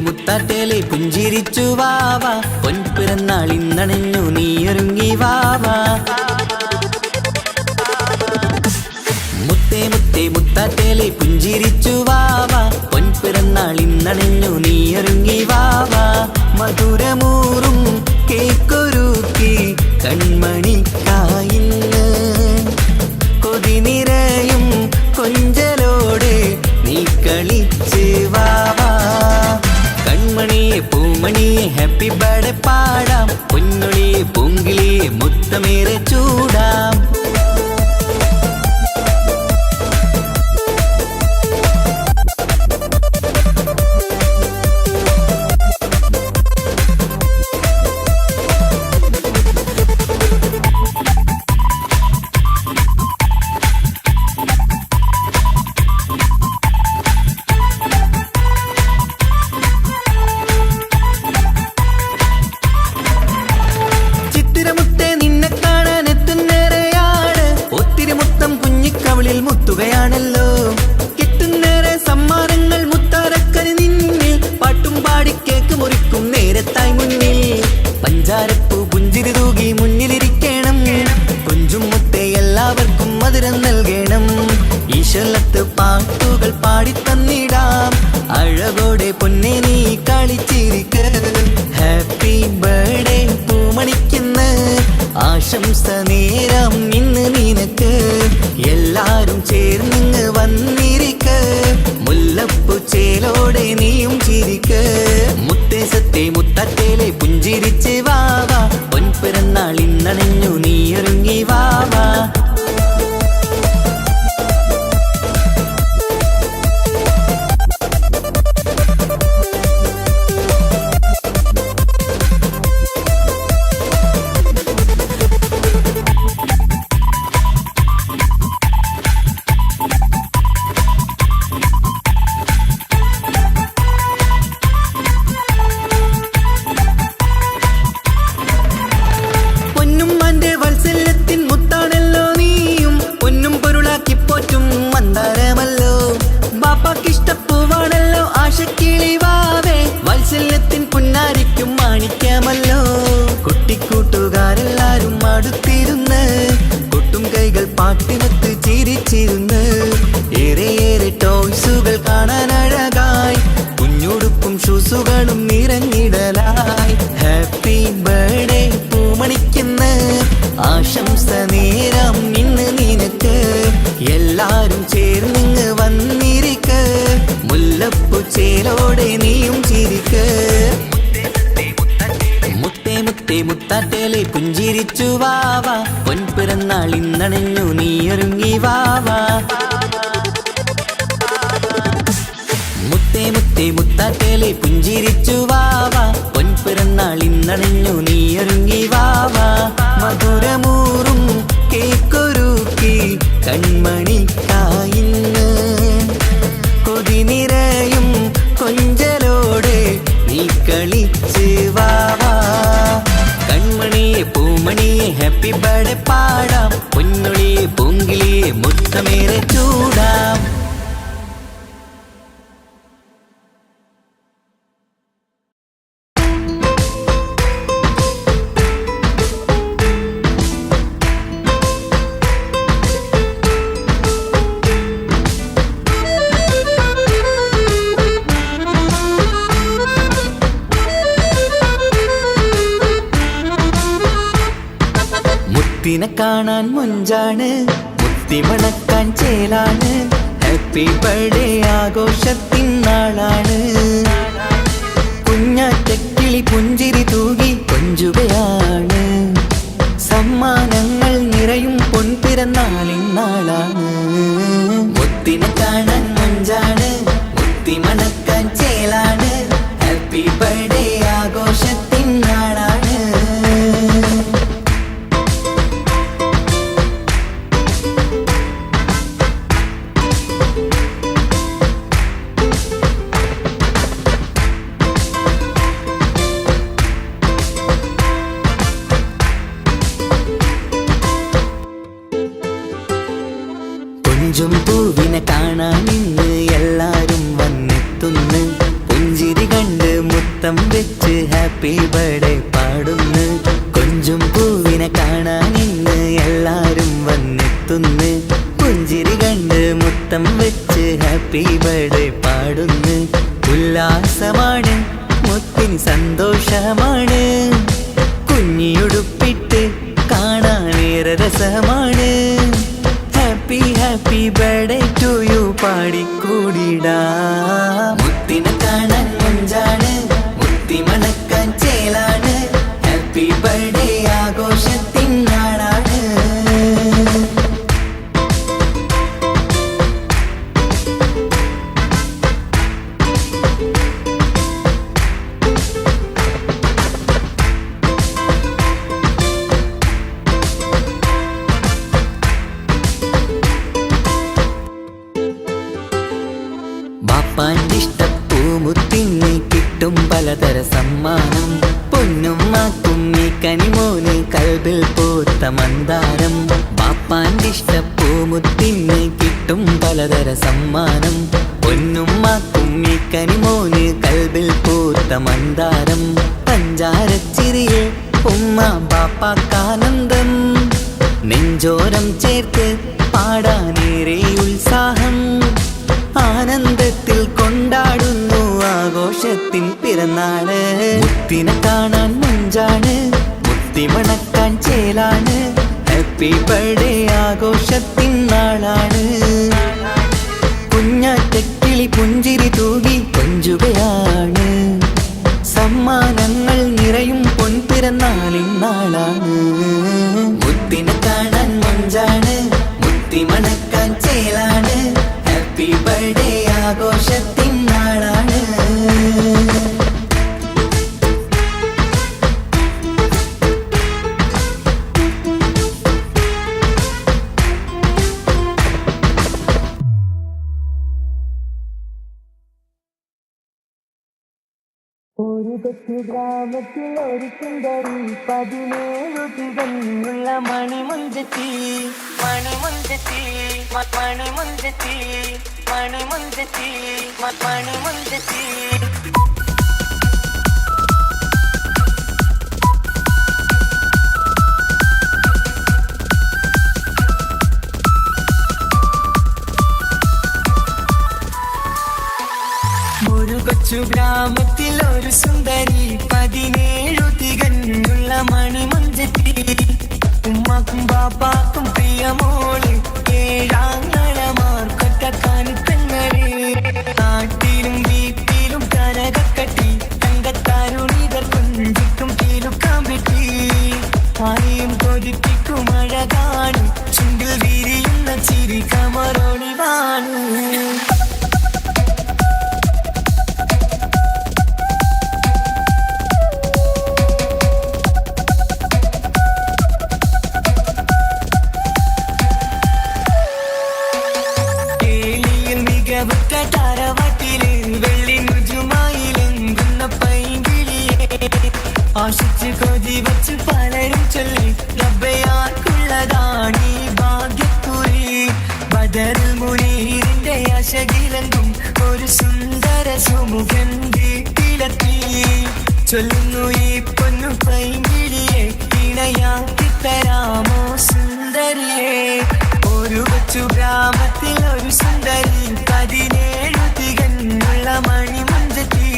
മുത്താട്ടേലെ പുഞ്ചിരിച്ചു വാവ പൊൻപിറന്നാൾ ഇന്നണഞ്ഞു നീയൊരുങ്ങി വാവ മുത്തേ മുത്തേ മുത്താട്ടേലെ പുഞ്ചിരിച്ചു വാവ പൊൻപിറന്നാൾ ഇന്നണഞ്ഞു നീയൊരുങ്ങി വാവ മധുരമൂറും കേക്കൊരുക്കി കൺമണിക്കായിന്ന് കൊതി നിറയും കൊഞ്ചലോടെ നീ കളിച്ച് വാവ കൺമണിയെ പൂമണിയെ ഹാപ്പി ബർത്ത്ഡേ പാടാം പൊന്നൊളിയെ പൂങ്കിളിയെ മുത്തമേറെ ചൂടാം മുത്തുകയാണല്ലോ കിട്ടുന്നേരെ സമ്മാനങ്ങൾ മുത്താരക്കന് നിന്നിൽ പാട്ടും പാടി കേക്ക് മുറിക്കും നേരത്തായി മുന്നിൽ പഞ്ചാരപ്പൂ പുഞ്ചിരി തൂകി മുന്നിലിരിക്കണം കൊഞ്ചും മുത്തേ എല്ലാവർക്കും മധുരം നൽകണം ഈശ്വലത്ത് പാട്ടുകൾ പാടിത്തന്നിടാം അഴകോടെ പൊന്നെ നീ കളിച്ചിരിക്ക് ഹാപ്പി ബർത്ത്ഡേ പൂമണിക്കുന്ന ആശംസ നേരം ഇന്ന് നിനക്ക് എല്ലാരും ചേർന്നിങ്ങ് വന്നിരിക്ക് മുല്ലപ്പൂ ചേലോടെ നീയും ചിരിക്ക് മുത്തേ സത്തേ മുത്തത്തേലെ പുഞ്ചിരിച്ച് വാവ പൊൻപിറന്നാൾ ഇന്നണഞ്ഞു നീയൊരുങ്ങി വാവ ഇഷ്ടപ്പൂവാണല്ലോ ആശക്കിളി വാവേ വാത്സല്യത്തിൻ പുന്നാരിക്കും മാണിക്യമല്ലോ കുട്ടിക്കൂട്ടുകാരെല്ലാരും അടുത്തിരുന്ന് കൊട്ടും കൈകൾ പാട്ടിനൊത്ത് ചിരിച്ചിരുന്ന് ഏറെ ടോയ്സുകൾ കാണാൻ അഴകായി കുഞ്ഞുടുപ്പും ഷൂസുകളും നിറഞ്ഞിടലായി ഹാപ്പി ബർത്ത്ഡേ പൂമണിക്കുന്ന ആശംസ നേരം ഇന്ന് നിനക്ക് എല്ലാരും ചേർന്നിങ്ങ് വന്നിരിക്ക് മുല്ലപ്പൂ ചേലോടെ നീയും ചിരിക്ക് മുത്തേ മുത്തേ മുത്താട്ടേലെ പുഞ്ചിരിച്ചു വാവ പൊൻപിറന്നാൾ ഇന്നണഞ്ഞു നീയൊരുങ്ങി വാവ മുത്തേ മുത്തേ മുത്താട്ടേലെ പുഞ്ചിരിച്ചു വാവ പൊൻപിറന്നാൾ ഇന്നണഞ്ഞു നീയൊരുങ്ങി വാവ മധുരമൂറും കേക്കൊരുക്കി കൺമണിക്കായിന്ന് കൊതി നിറയും കൊഞ്ചൽ വിളിച്ച് വാവാ കൺമണിയെ പൂമണിയെ ഹാപ്പി ബർത്ത്ഡേ പാടാം പൊന്നുളിയെ പൂങ്കിളിയെ മുത്തമേറെ ചൂടാം മുത്തിനെ കാണാൻ മുഞ്ചാണ് മുത്തി മണക്കാൻ ചേലാണ് ഹാപ്പി ബർത്ത്ഡേ ആഘോഷത്തിൻ നാളാണ് കുഞ്ഞാറ്റക്കിളി പുഞ്ചിരി തൂകി കൊഞ്ചുകയാണ് സമ്മാനങ്ങൾ നിറയും പൊൻപിറന്നാളിൻ നാളാണ് മുത്തിനെ കാണാൻ മുഞ്ചാണ് മുത്തി മണക്കാൻ ചേലാണ് ഹാപ്പി ബർത്ത്ഡേ ആഘോഷത്തിൻ നാളാണ് കൊഞ്ചും പൂവിനെ കാണാൻ ഇന്ന് എല്ലാരും വന്നെത്തുന്നു പുഞ്ചിരി കണ്ട് മുത്തം വെച്ച് ഹാപ്പി ബർത്ത്ഡേ പാടുന്നു കൊഞ്ചും പൂവിനെ കാണാൻ ഇന്ന് എല്ലാരും വന്നെത്തുന്നു പുഞ്ചിരി കണ്ട് മുത്തം വെച്ച് ഹാപ്പി ബർത്ത്ഡേ പാടുന്നു ഉല്ലാസമാണ് മുത്തിന് സന്തോഷമാണ് കുഞ്ഞിയുടുപ്പിട്ട് കാണാനേറെ രസമാണ് happy happy birthday to you പാടിക്കൂടിടാ മുത്തിനെ കാണാൻ മുഞ്ചാണ് മുത്തി മണക്കാൻ ചേലാണ് ഹാപ്പി ബർത്ത്ഡേ ആഘോഷത്തിൻ നാളാണ് ബാപ്പാന്റെ ഇഷ്ടപ്പൂമുത്തിന് കിട്ടും പലതര സമ്മാനം പൊന്നുമ്മാക്കും ഈ കനിമോന് കൽബിൽ പൂത്ത മന്ദാരം ബാപ്പാന്റെ ഇഷ്ടപ്പൂമുത്തിന് കിട്ടും പലതര സമ്മാനം പൊന്നുമ്മാക്കും ഈ കനിമോന് കൽബിൽ പൂത്ത മന്ദാരം പഞ്ചാരച്ചിരിയെ ഉമ്മ ബാപ്പാക്കാനന്ദം നെഞ്ചോരം ചേർത്ത് പാടാനേറെ ഉത്സാഹം ആനന്ദത്തിൽ കൊണ്ടാടുന്നു ആഘോഷത്തിൻ പിറന്നാള് മുത്തിനെ കാണാൻ മുഞ്ചാണ് മുത്തി മണക്കാൻ ചേലാണ് ഹാപ്പി ബർത്ത്ഡേ ആഘോഷത്തിൻ നാളാണ് കുഞ്ഞാറ്റക്കിളി പുഞ്ചിരി തൂകി കൊഞ്ചുകയാണ് സമ്മാനങ്ങൾ നിറയും പൊൻപിറന്നാളിൻ നാളാണ് മുത്തിനെ കാണാൻ മുഞ്ചാണ് മുത്തി മണക്കാൻ ചേലാണ് ഹാപ്പി ബർത്ത്ഡേ ആഘോഷത്തിൻ നാളാണ് ഒരു കൊച്ചു ഗ്രാമത്തിൽ ഒരു സുന്ദരി 17 തികഞ്ഞുള്ള മണിമുഞ്ചത്തി മണിമുഞ്ചത്തി മണിമുഞ്ചത്തി മണിമുഞ്ചത്തി മണിമുഞ്ചത്തി ഒരു കൊച്ചു ഗ്രാമത്തിൽ ഒരു സുന്ദരി 17 തികഞ്ഞുള്ള മണിമുഞ്ചത്തി ഉമ്മാക്കും ബാപ്പാക്കും പ്രിയമോള് ഏഴാങ്ങളമാർക്കൊറ്റക്കാനി പെണ്ണര് നാട്ടിലും വീട്ടിലും കരകക്കട്ടി തങ്കത്താരുണികൾ കുഞ്ചിക്കും കീലുക്കാമ്പിട്ടി ആരെയും കൊതിപ്പിക്കും അഴകാണ് ചുണ്ടിൽ വിരിയുന്ന ചിരി കമറോണിവാണ് തറവാട്ടില് വെള്ളി നുജുമായിലെങ്കുന്ന പൈങ്കിളി ആശിച്ച് കൊതി വച്ച് പലരും ചൊല്ലി റബ്ബയാർക്കുള്ളതാണീ ഭാഗ്യക്കുറി ബദറിൽ മുനീറിന്റെ ആശകിലെങ്കും ഒരു സുന്ദര സുമുഖൻ വീട്ടിലെത്തി ചൊല്ലുന്നു ഈ പൊന്നു പൈങ്കിളിയെ ഇണയാക്കി തരാമോ സുന്ദരിയെ ഒരു കൊച്ചു ഗ്രാമത്തിൽ ഒരു സുന്ദരി 17 തികഞ്ഞുള്ള മണിമഞ്ചത്തി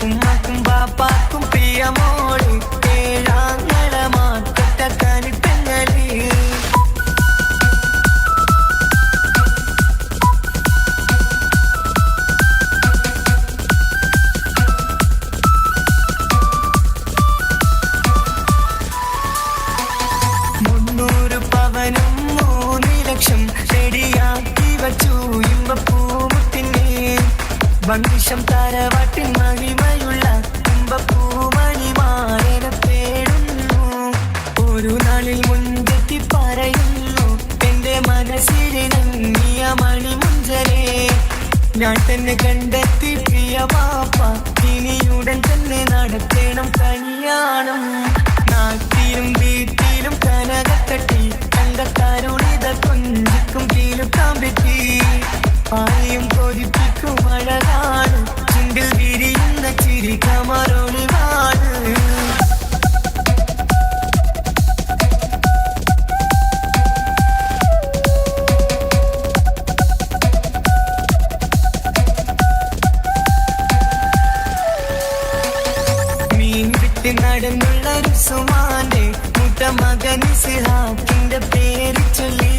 ഉമ്മക്കും ബാപ്പാക്കും പ്രിയമോള് ഏഴാങ്ങളമാക്കൊട്ട കനിപ്പെങ്ങളി റെഡിയാക്കി വച്ചു ഇമ്പപ്പൂമുട്ടിനെ വണ്ടിഷം താരവാട്ടിൻ മഹിമയുള്ള ഇമ്പപ്പൂമണിമാരനെ പേടുന്നു ഒരു നാളിൽ മുൻപെത്തി പറയുന്നു എന്റെ മനസ്സിലിണങ്ങിയ മണിമുഞ്ചരെ ഞാൻ തന്നെ കണ്ടെത്തി പ്രിയ പാപ്പ ഇനിയുടൻ തന്നെ നടത്തണം കല്യാണം നാട്ടിലും വീട്ടിലും കനകത്തട്ടി തങ്കത്താരുളിത കൊഞ്ചിക്കും കീലുക്കാൻ പറ്റി ആരെയും കൊതിപ്പിക്കും അഴകാണ് ചുണ്ടിൽ വിരിയുന്ന ചിരി കമറൊളിവാണ് മീൻ വിട്ട് നടന്നുള്ള റുസുമാന്റെ മുട്ട മകൻ ഇസ്ഹാഖിന്റെ പേര് ചൊല്ലി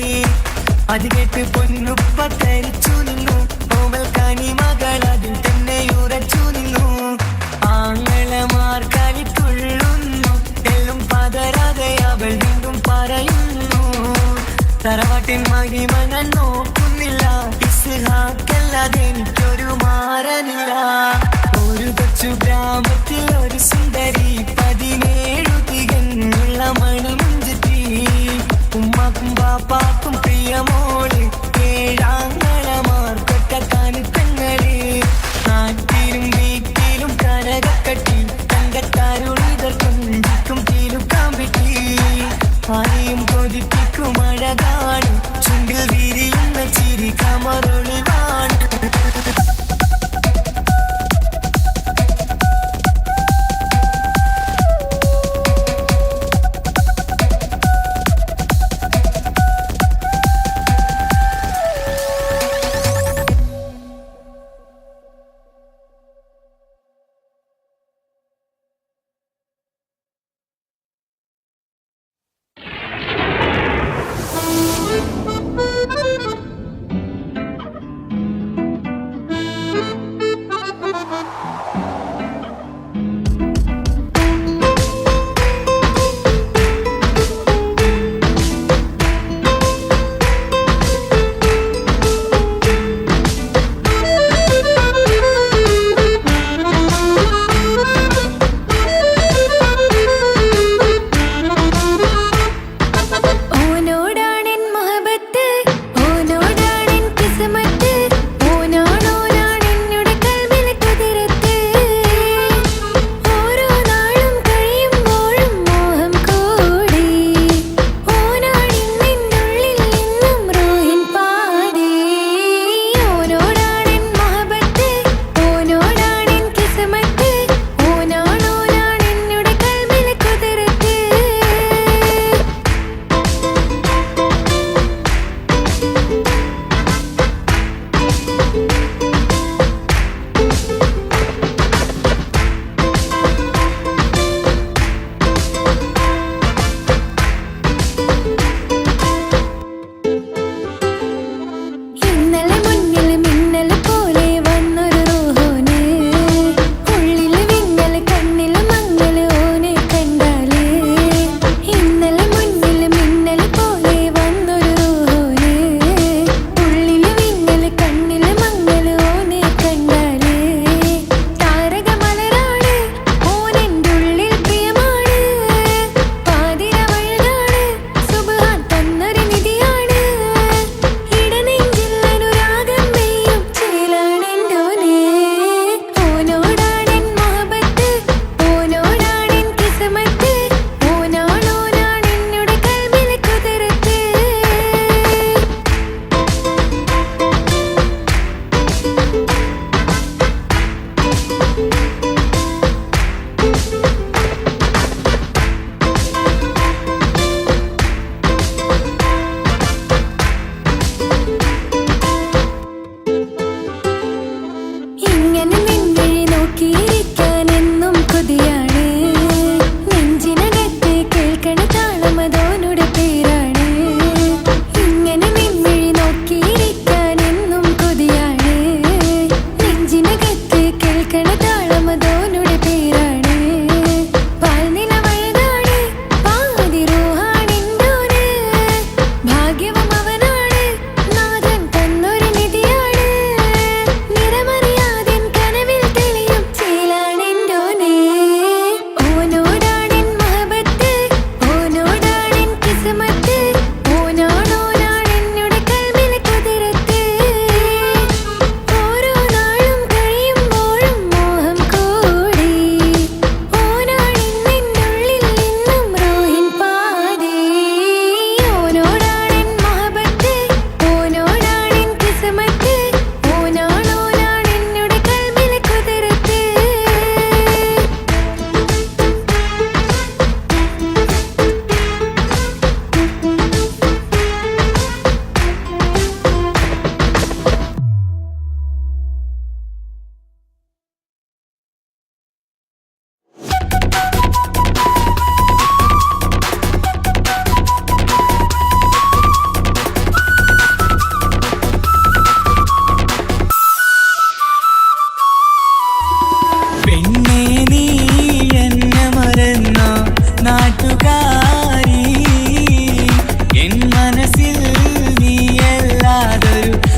അത് കേട്ട് പൊന്നുപ്പ ധരിച്ചു നിന്നു ഓവൽ കനി മകൾ അതിൽ തന്നെ ഉറച്ചു നിന്നു ആങ്ങളമാർ കളിത്തുള്ളുന്നു എല്ലും പതരാതെ അവൾ വീണ്ടും പറയുന്നു തറവാട്ടിൻ മഹിമ ഞാൻ നോക്കുന്നില്ല ഇസ്ഹാഖല്ലാതെ എനിക്കൊരു മാറനില്ല ഒരു കൊച്ചു ഗ്രാമത്തിൽ ഒരു സുന്ദരി 17 തികഞ്ഞുള്ള മണിമുഞ്ചത്തി ഉമ്മാക്കും ബാപ്പാക്കും പ്രിയമോള് ഏഴാങ്ങളമാർക്കൊട്ട കാനിപ്പെങ്ങളി നാട്ടിലും വീട്ടിലും കനകക്കട്ടി തങ്കത്താരുളിതർ കൊഞ്ചിക്കും തീലുക്കാൻ പറ്റി ആരെയും കൊതിപ്പിക്കും അഴകാണ് ചുണ്ടിൽ വിരിയുന്ന ചിരി കമറൊളിവാണ്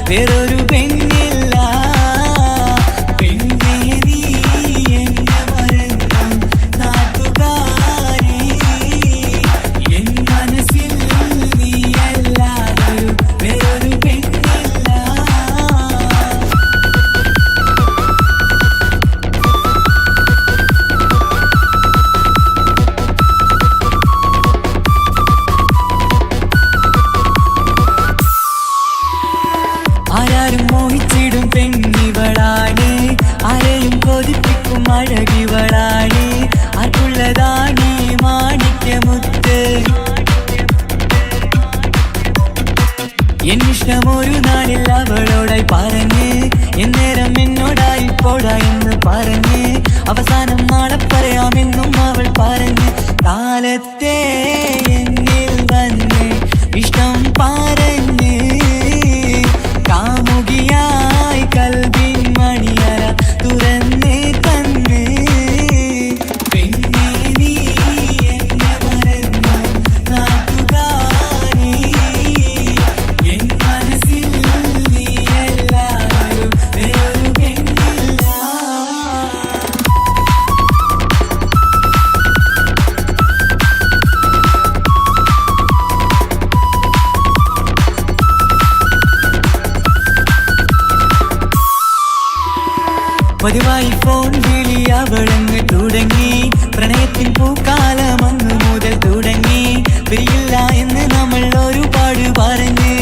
വേറൊരു പെണ്ണില്ല. പെണ്ണേ നീ എന്നെ മറന്നു നാട്ടുകാരി, എൻ മനസ്സിൽ നീയല്ലാതൊരു വേറൊരു പെണ്ണില്ല. ആരാരും മോഹിച്ചിടും പെണ്ണിവളാണ്, ആരെയും കൊതിപ്പിക്കും അഴകിവളാണ്, ആർക്കുള്ളതാണ് മാണിക്യമുത്ത്. എന്നിഷ്ടം ഒരു നാളിൽ അവളോടായി പറഞ്ഞ്, എന്നേരം എന്നോടായി പോടാ എന്ന് പറഞ്ഞ്, അവസാനം നാളെ പറയാമെന്നും അവൾ പറഞ്ഞ്, കാലത്തെ എന്നിൽ വന്ന് ഇഷ്ടം പറഞ്ഞ്, കാമുകിയായി കൽബിൻ മണിയറ തുറന്ന് തന്ന്. പെണ്ണേ നീ എന്നെ മറന്നു നാട്ടുകാരി, എൻ മനസ്സിൽ നീയല്ലാതൊരു വേറൊരു പെണ്ണില്ല. പതിവായി ഫോൺ വിളി അവളങ്ങ് തുടങ്ങി, പ്രണയത്തിൻ പൂക്കാലം അന്ന് മുതൽ തുടങ്ങി. പിരിയില്ല എന്ന് നമ്മൾ ഒരുപാട് പറഞ്ഞ്,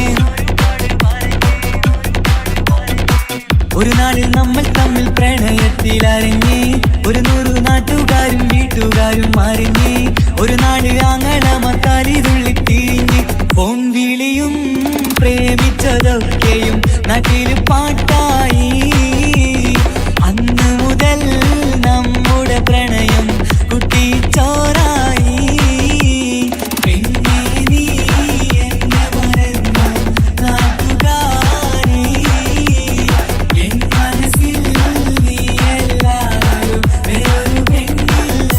ഒരു നാളിൽ നമ്മൾ തമ്മിൽ പ്രണയത്തിലറിഞ്ഞ്, 100 നാട്ടുകാരും വീട്ടുകാരും അറിഞ്ഞ്, ഒരു നാട് ആങ്ങളമക്കാലിതുള്ളി തിരിഞ്ഞ്. ഫോൺ വിളിയും പ്രേമിച്ചതൊക്കെയും നാട്ടിൽ പാട്ടായി. അന്ന് മുതൽ നമ്മുടെ പ്രണയം കുട്ടിച്ചോറായി. പെണ്ണേ നീ എന്നെ മറന്നു നാട്ടുകാരി, എൻ മനസ്സിൽ നീയല്ലാതൊരു വേറൊരു പെണ്ണില്ല.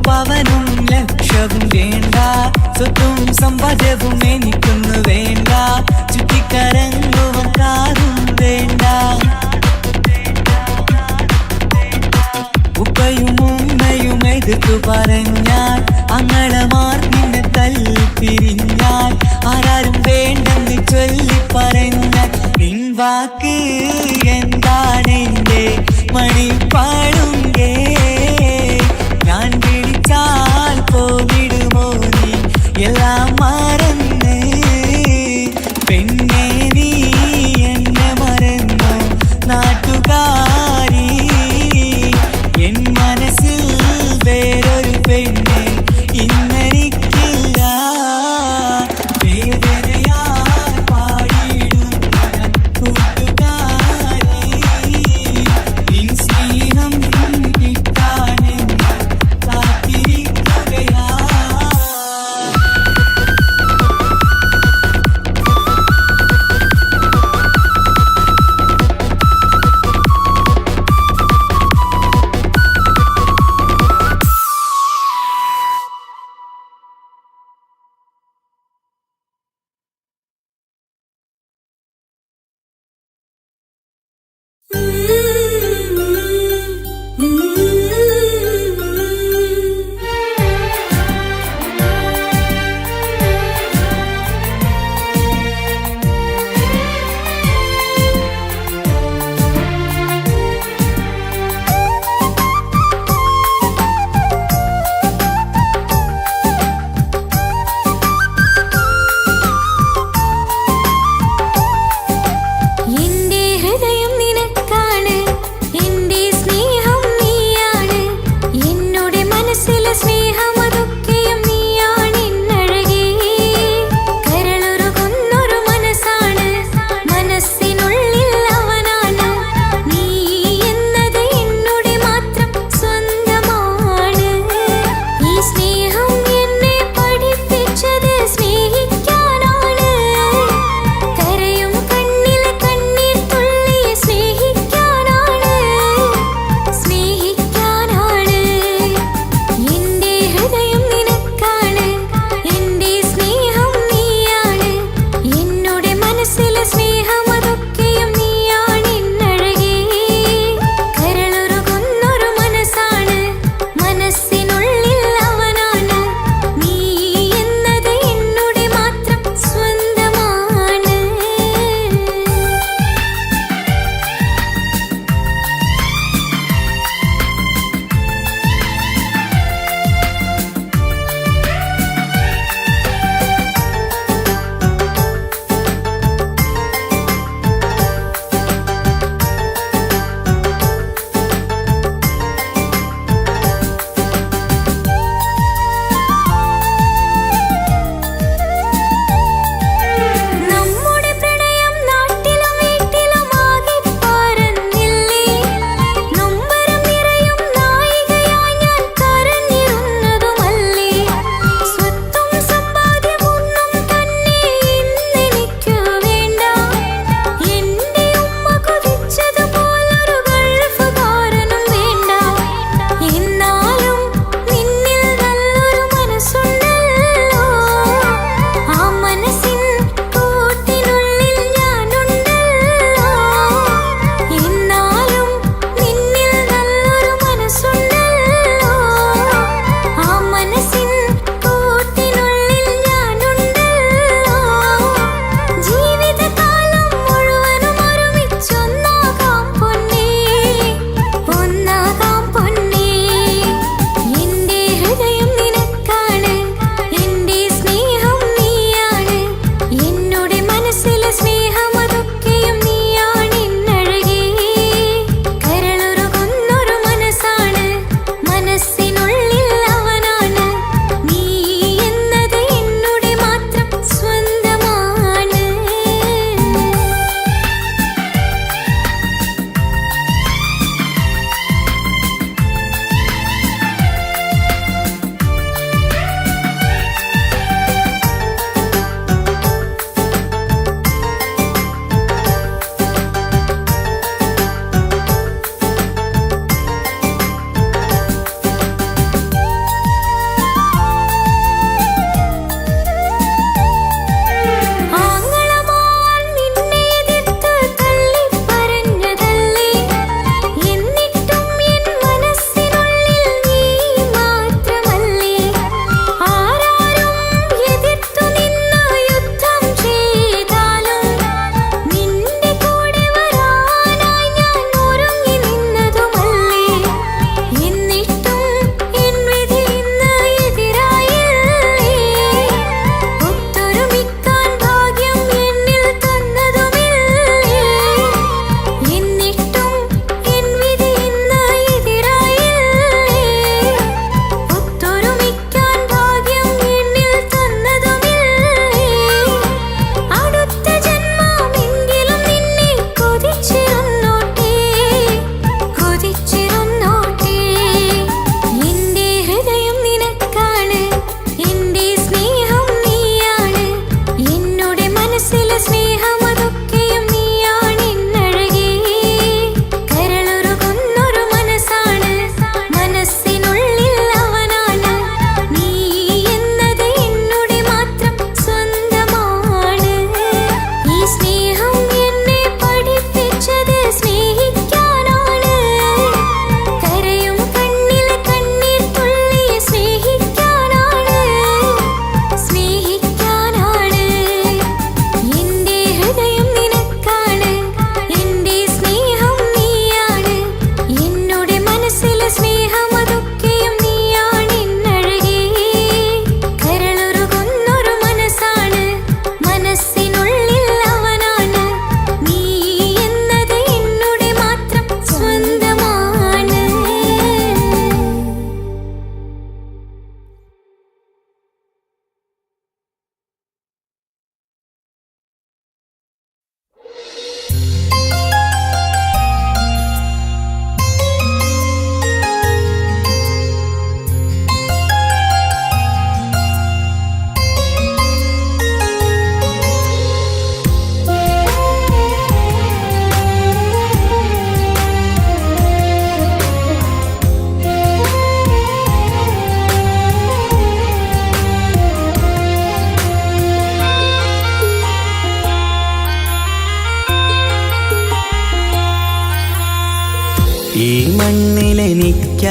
പവനും ലക്ഷവും വേണ്ട, സ്വത്തും സമ്പാദ്യവും എനിക്കൊന്നു വേണ്ട, ചുറ്റിക്കറങ്ങുവാൻ കാറും വേണ്ട. ഉപ്പയും ഉമ്മയും എതിർത്തു പറഞ്ഞാൽ, അങ്ങളമാർ നിന്നെ തല്ലിപ്പിരിഞ്ഞാൽ, ആരാരും വേണ്ടെന്ന് ചൊല്ലി പറഞ്ഞാൽ, നിൻ വാക്ക് എന്താണെന്റെ മണിപ്പാടുങ്കേ. ഞാൻ വിളിച്ചാൽ പോവിടുമോ നീ എല്ലാം മറന്ന്. പെണ്ണേ നീ എന്നെ മറന്നു നാട്ടുകാരി, എൻ മനസ്സിൽ വേറൊരു പെണ്ണ് ഇന്നെനിക്കില്ല. വേദനയാൽ പാടിയിടും കൂട്ടുകാരി,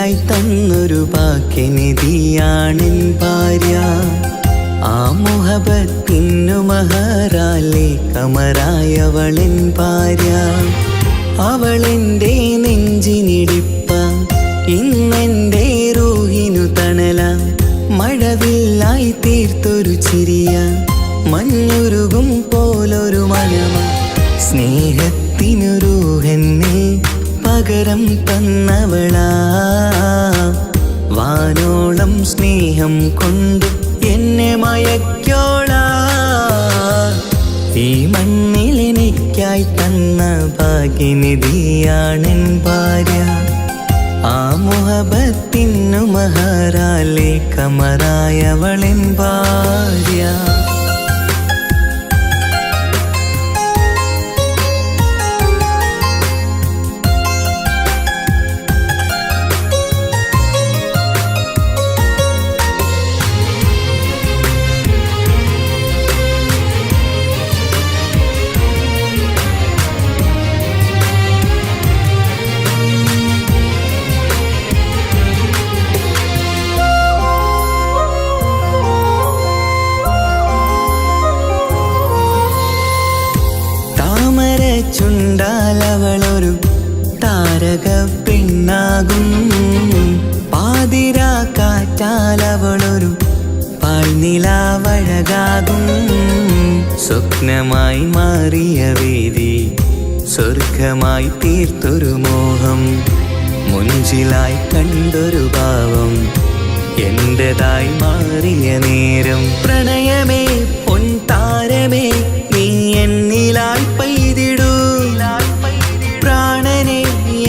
എനിക്കായി തന്നൊരു ഭാഗ്യനിധിയാണെൻ ഭാര്യ. ആ മുഹബത്തിനു മഹറാലെ കമറായവളെൻ ഭാര്യ. അവളെൻ്റെ നെഞ്ചിനിടിപ്പ, ഇന്നെൻ്റെ റൂഹിനു തണല. മഴവില്ലായി തീർത്തൊരു ചിരിയ, മഞ്ഞുരുകും പോലൊരു മനമ. സ്നേഹത്തിനു റൂഹെന്നെ പകരം തന്നവളാ. വാനോളം സ്നേഹം കൊണ്ട് എന്നെ മയക്കോളാ. ഈ മണ്ണിൽ എനിക്കായി തന്ന ഭാഗ്യനിധിയാണെൻ ഭാര്യ. ആ മുഹബത്തിനു മഹറാലെ കമറായവളെൻ ഭാര്യ. ചുണ്ടാലവളൊരു താരക പെണ്ണാകും. പാതിരാ കാറ്റാലവളൊരു പാൽനിലാവഴകാകും. സ്വപ്നമായി മാറിയ വേദി സ്വർഗമായി തീർത്തൊരു മോഹം. മുഞ്ചിലായി കണ്ടൊരു ഭാവം എന്റേതായി മാറിയ നേരം. പ്രണയമേ പൊൻതാരമേ നീ എന്നിലായി പെയ്തിടൂ. പ്രാണനെ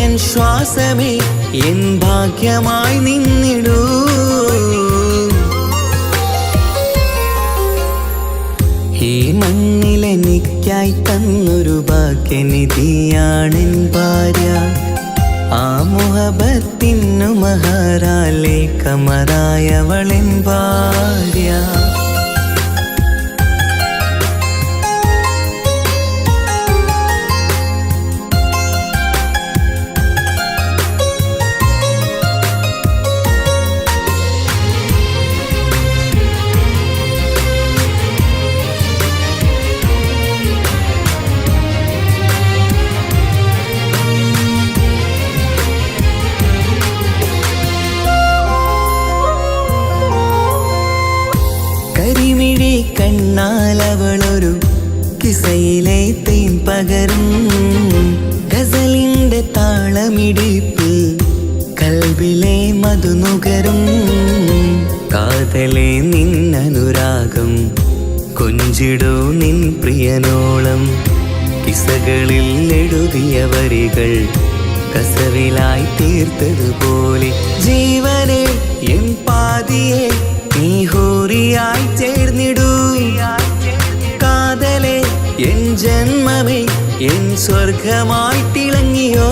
എൻ ശ്വാസമേ എൻ ഭാഗ്യമായി നിന്നിടൂ. ഈ മണ്ണിലെനിക്കായി തന്നൊരു ഭാഗ്യനിധിയാണെൻ ഭാര്യ. ആ മുഹബത്തിനു മഹറാലെ കമറായവളെൻ ഭാര്യ. കണ്ണാലവളൊരു കിസയിലെ തേൻ പകരും. ഗസലിന്റെ താളമിടിപ്പിൽ കൽബിലെ മധുനുകരും. കാതലെ നിന്നനുരാഗം കൊഞ്ചിടൂ നിൻ പ്രിയനോളം. കിസകളിൽ എഴുതിയ വരികൾ കസവിലായി തീർത്തതുപോലെ. ജീവനെ എൻ പാതിയെ നീ ഹൂറിയായി ചേർന്നിടൂ. കാതലെ എൻ ജന്മമേ എൻ സ്വർഗമായി തിളങ്ങിയോ.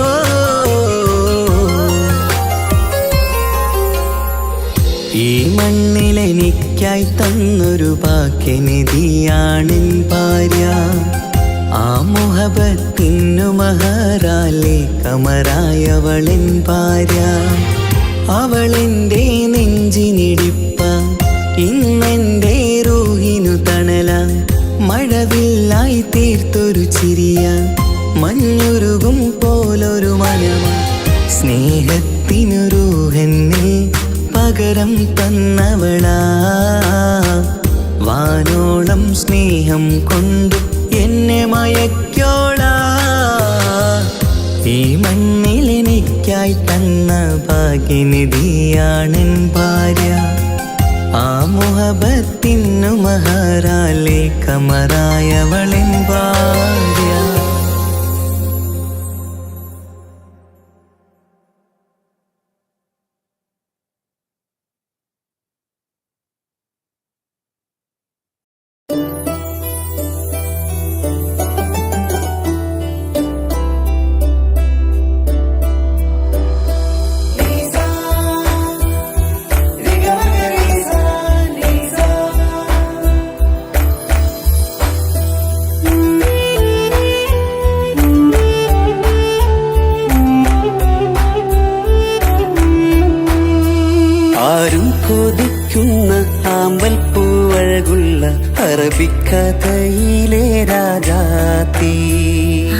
ഈ മണ്ണിലെനിക്കായി തന്നൊരു ഭാഗ്യനിധിയാണെൻ ഭാര്യ. ആ മുഹബത്തിനു മഹറാലെ കമറായവളെൻ ഭാര്യ. അവളെൻ്റെ നെഞ്ചിനിടിപ്പ, ഇന്നെൻ്റെ റൂഹിനു തണല. മഴവില്ലായി തീർത്തൊരു ചിരിയ, മഞ്ഞുരുകും പോലൊരു മനമ. സ്നേഹത്തിനു റൂഹെന്നെ പകരം തന്നവളാ. വാനോളം സ്നേഹം കൊണ്ട് എന്നെ മയക്കോളാ. ഈ മണ്ണിലെനിക്കായി തന്ന ഭാഗ്യനിധിയാണെൻ ഭാര്യ. ആ മുഹബത്തിനു മഹറാലെ കമറായവളെൻ ഭാര്യ. ആരും കൊതിക്കുന്ന ആമ്പൽ പൂവഴകുള്ള അറബിക്കഥയിലെ രാജാത്തി.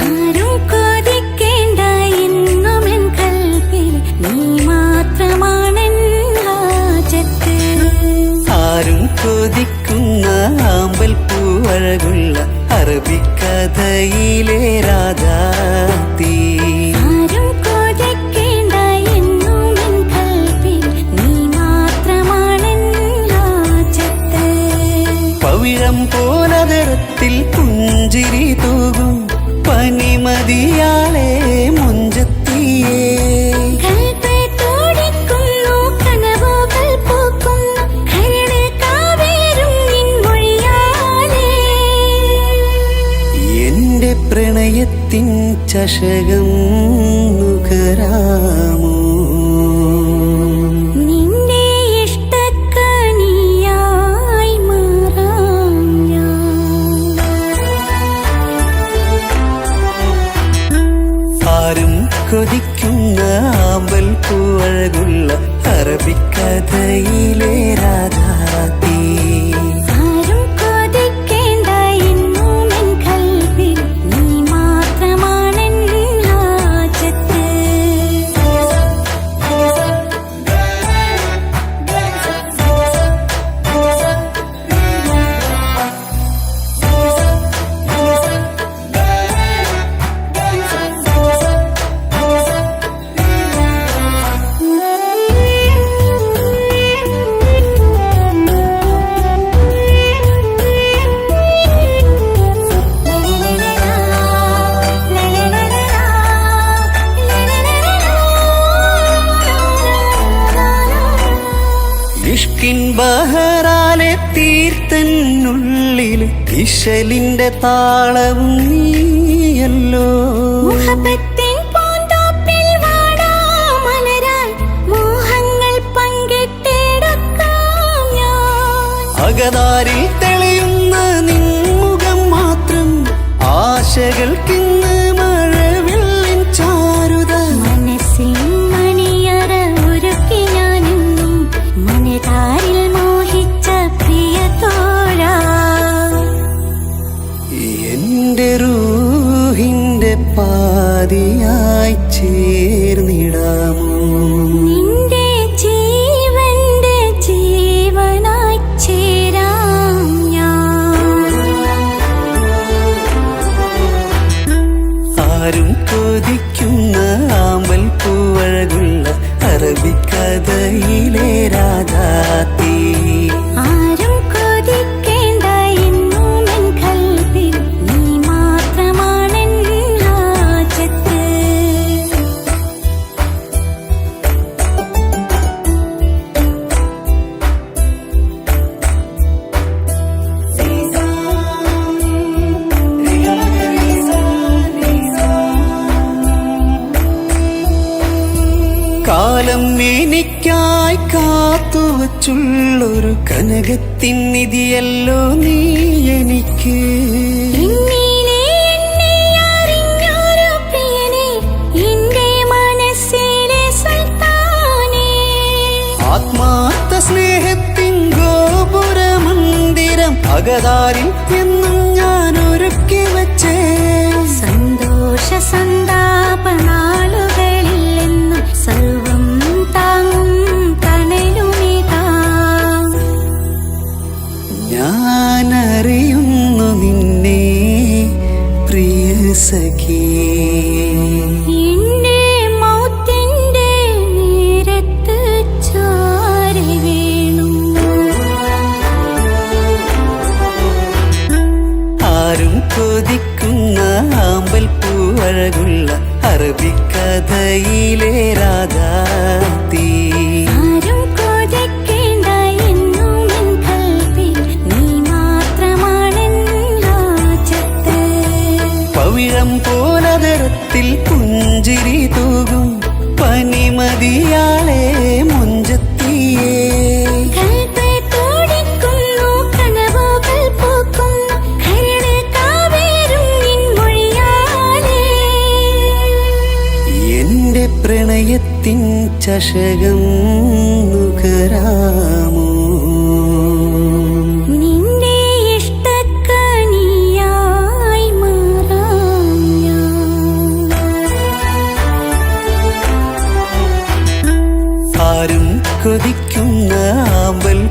ആരും കൊതിക്കേണ്ട എന്നും എൻ കൽബിൽ നീ മാത്രമാണെൻ ഹാജത്ത്. ആരും കൊതിക്കുന്ന ആമ്പൽ പൂവഴകുള്ള അറബിക്കഥയിലെ രാജാത്തി. ആരും കൊതിക്കേണ്ട എന്നും എൻ കൽബിൽ നീ മാത്രമാണെൻ ഹാജത്ത്. പവിഴം പോലതരത്തിൽ പുഞ്ചിരി തൂകും പനിമതിയാളെ മുഞ്ചത്തിയേ. കൽബ് തുടിക്കുന്നു കനവുകൾ പൂക്കുന്നു കരട് കാവേരും നിൻ മൊഴിയാലേ. എന്റെ പ്രണയത്തിൻ ചഷകം നുകരാമോ? നിന്റെ ഇഷ്ടക്കനിയായി മാറാം ഞാൻ. ആരും കൊതിക്കുന്ന ആമ്പൽ പൂവഴകുള്ള അറബിക്കഥയിലെ രാജാത്തി. ആരും കൊതിക്കേണ്ട എന്നും എൻ കൽബിൽ നീ മാത്രമാണെൻ ഹാജത്ത്. ഇഷ്കിൻ ബഹറാലെ തീർത്തന്നുള്ളിൽ ഇശലിന്റെ താളവും നീയല്ലോ. മുഹബത്തിൻ പൂന്തോപ്പിൽ വാടാമലരായി മോഹങ്ങൾ പങ്കിട്ടെടുക്കാം ഞാൻ. അകതാരിൽ തെളിയുന്ന നിൻമുഖം മാത്രം ആശകൾക്കിന്ന് മഴവില്ലിൻ ചാരുത. മനസ്സിൻ മണിയറ ഒരുക്കി ഞാനെന്നും മനതാരിൽ മോഹിച്ച പ്രിയ തോഴാ. എന്റെ റൂഹിന്റെ പാതിയായി ചേർന്നിടാമോ? നിന്റെ ജീവന്റെ ജീവനായി ചേരാം ഞാൻ. ആരും കൊതിക്കുന്ന ആമ്പൽ പൂവഴകുള്ള അറബിക്കഥയിലെ രാജാത്തി. ആരും കൊതിക്കേണ്ട എന്നും എൻ കൽബിൽ നീ മാത്രമാണെൻ ഹാജത്ത്. കാലം എനിക്കായി കാത്തുവച്ചുള്ളൊരു കനകത്തിൻ നിധിയല്ലോ നീ എനിക്ക്. ഇന്നീനെ എന്നെ അറിഞ്ഞൊരു പ്രിയനെ എന്റെ മനസ്സിലെ സുൽത്താനേ. ആത്മാർത്ഥ സ്നേഹത്തിൻ ഗോപുര മന്ദിരം അകതാരിൽ എന്നും ഞാൻ ഒരുക്കി വച്ചേ. സന്തോഷ സന്താപ നാളുകളിൽ എന്നും സർവം താങ്ങും തണലുമിതാ. ഞാനറിയുന്നു നിന്നെ പ്രിയ സഖി. എന്റെ മൗത്തിന്റെ നേരത്ത് ചാരി വീണു. ആരും കൊതിക്കുന്ന ആമ്പൽ പൂവഴകുള്ള അറബിക്കഥയിലെ രാജാത്തി. ആരും കൊതിക്കേണ്ട എന്നും എൻ കൽബിൽ നീ മാത്രമാണെൻ ഹാജത്ത്. പവിഴം പോലതരത്തിൽ പുഞ്ചിരി തൂകും പനിമതിയാളെ മുഞ്ചത്തിയേ. കൽബ് തുടിക്കുന്നു കനവുകൾ പൂക്കുന്നു കരട് കാവേരും നിൻ മൊഴിയാലേ. എന്റെ പ്രണയത്തിൻ ചഷകം നുകരാമോ?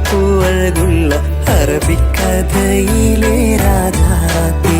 പൂവഴകുള്ള അറബിക്കഥയിലെ രാജാത്തി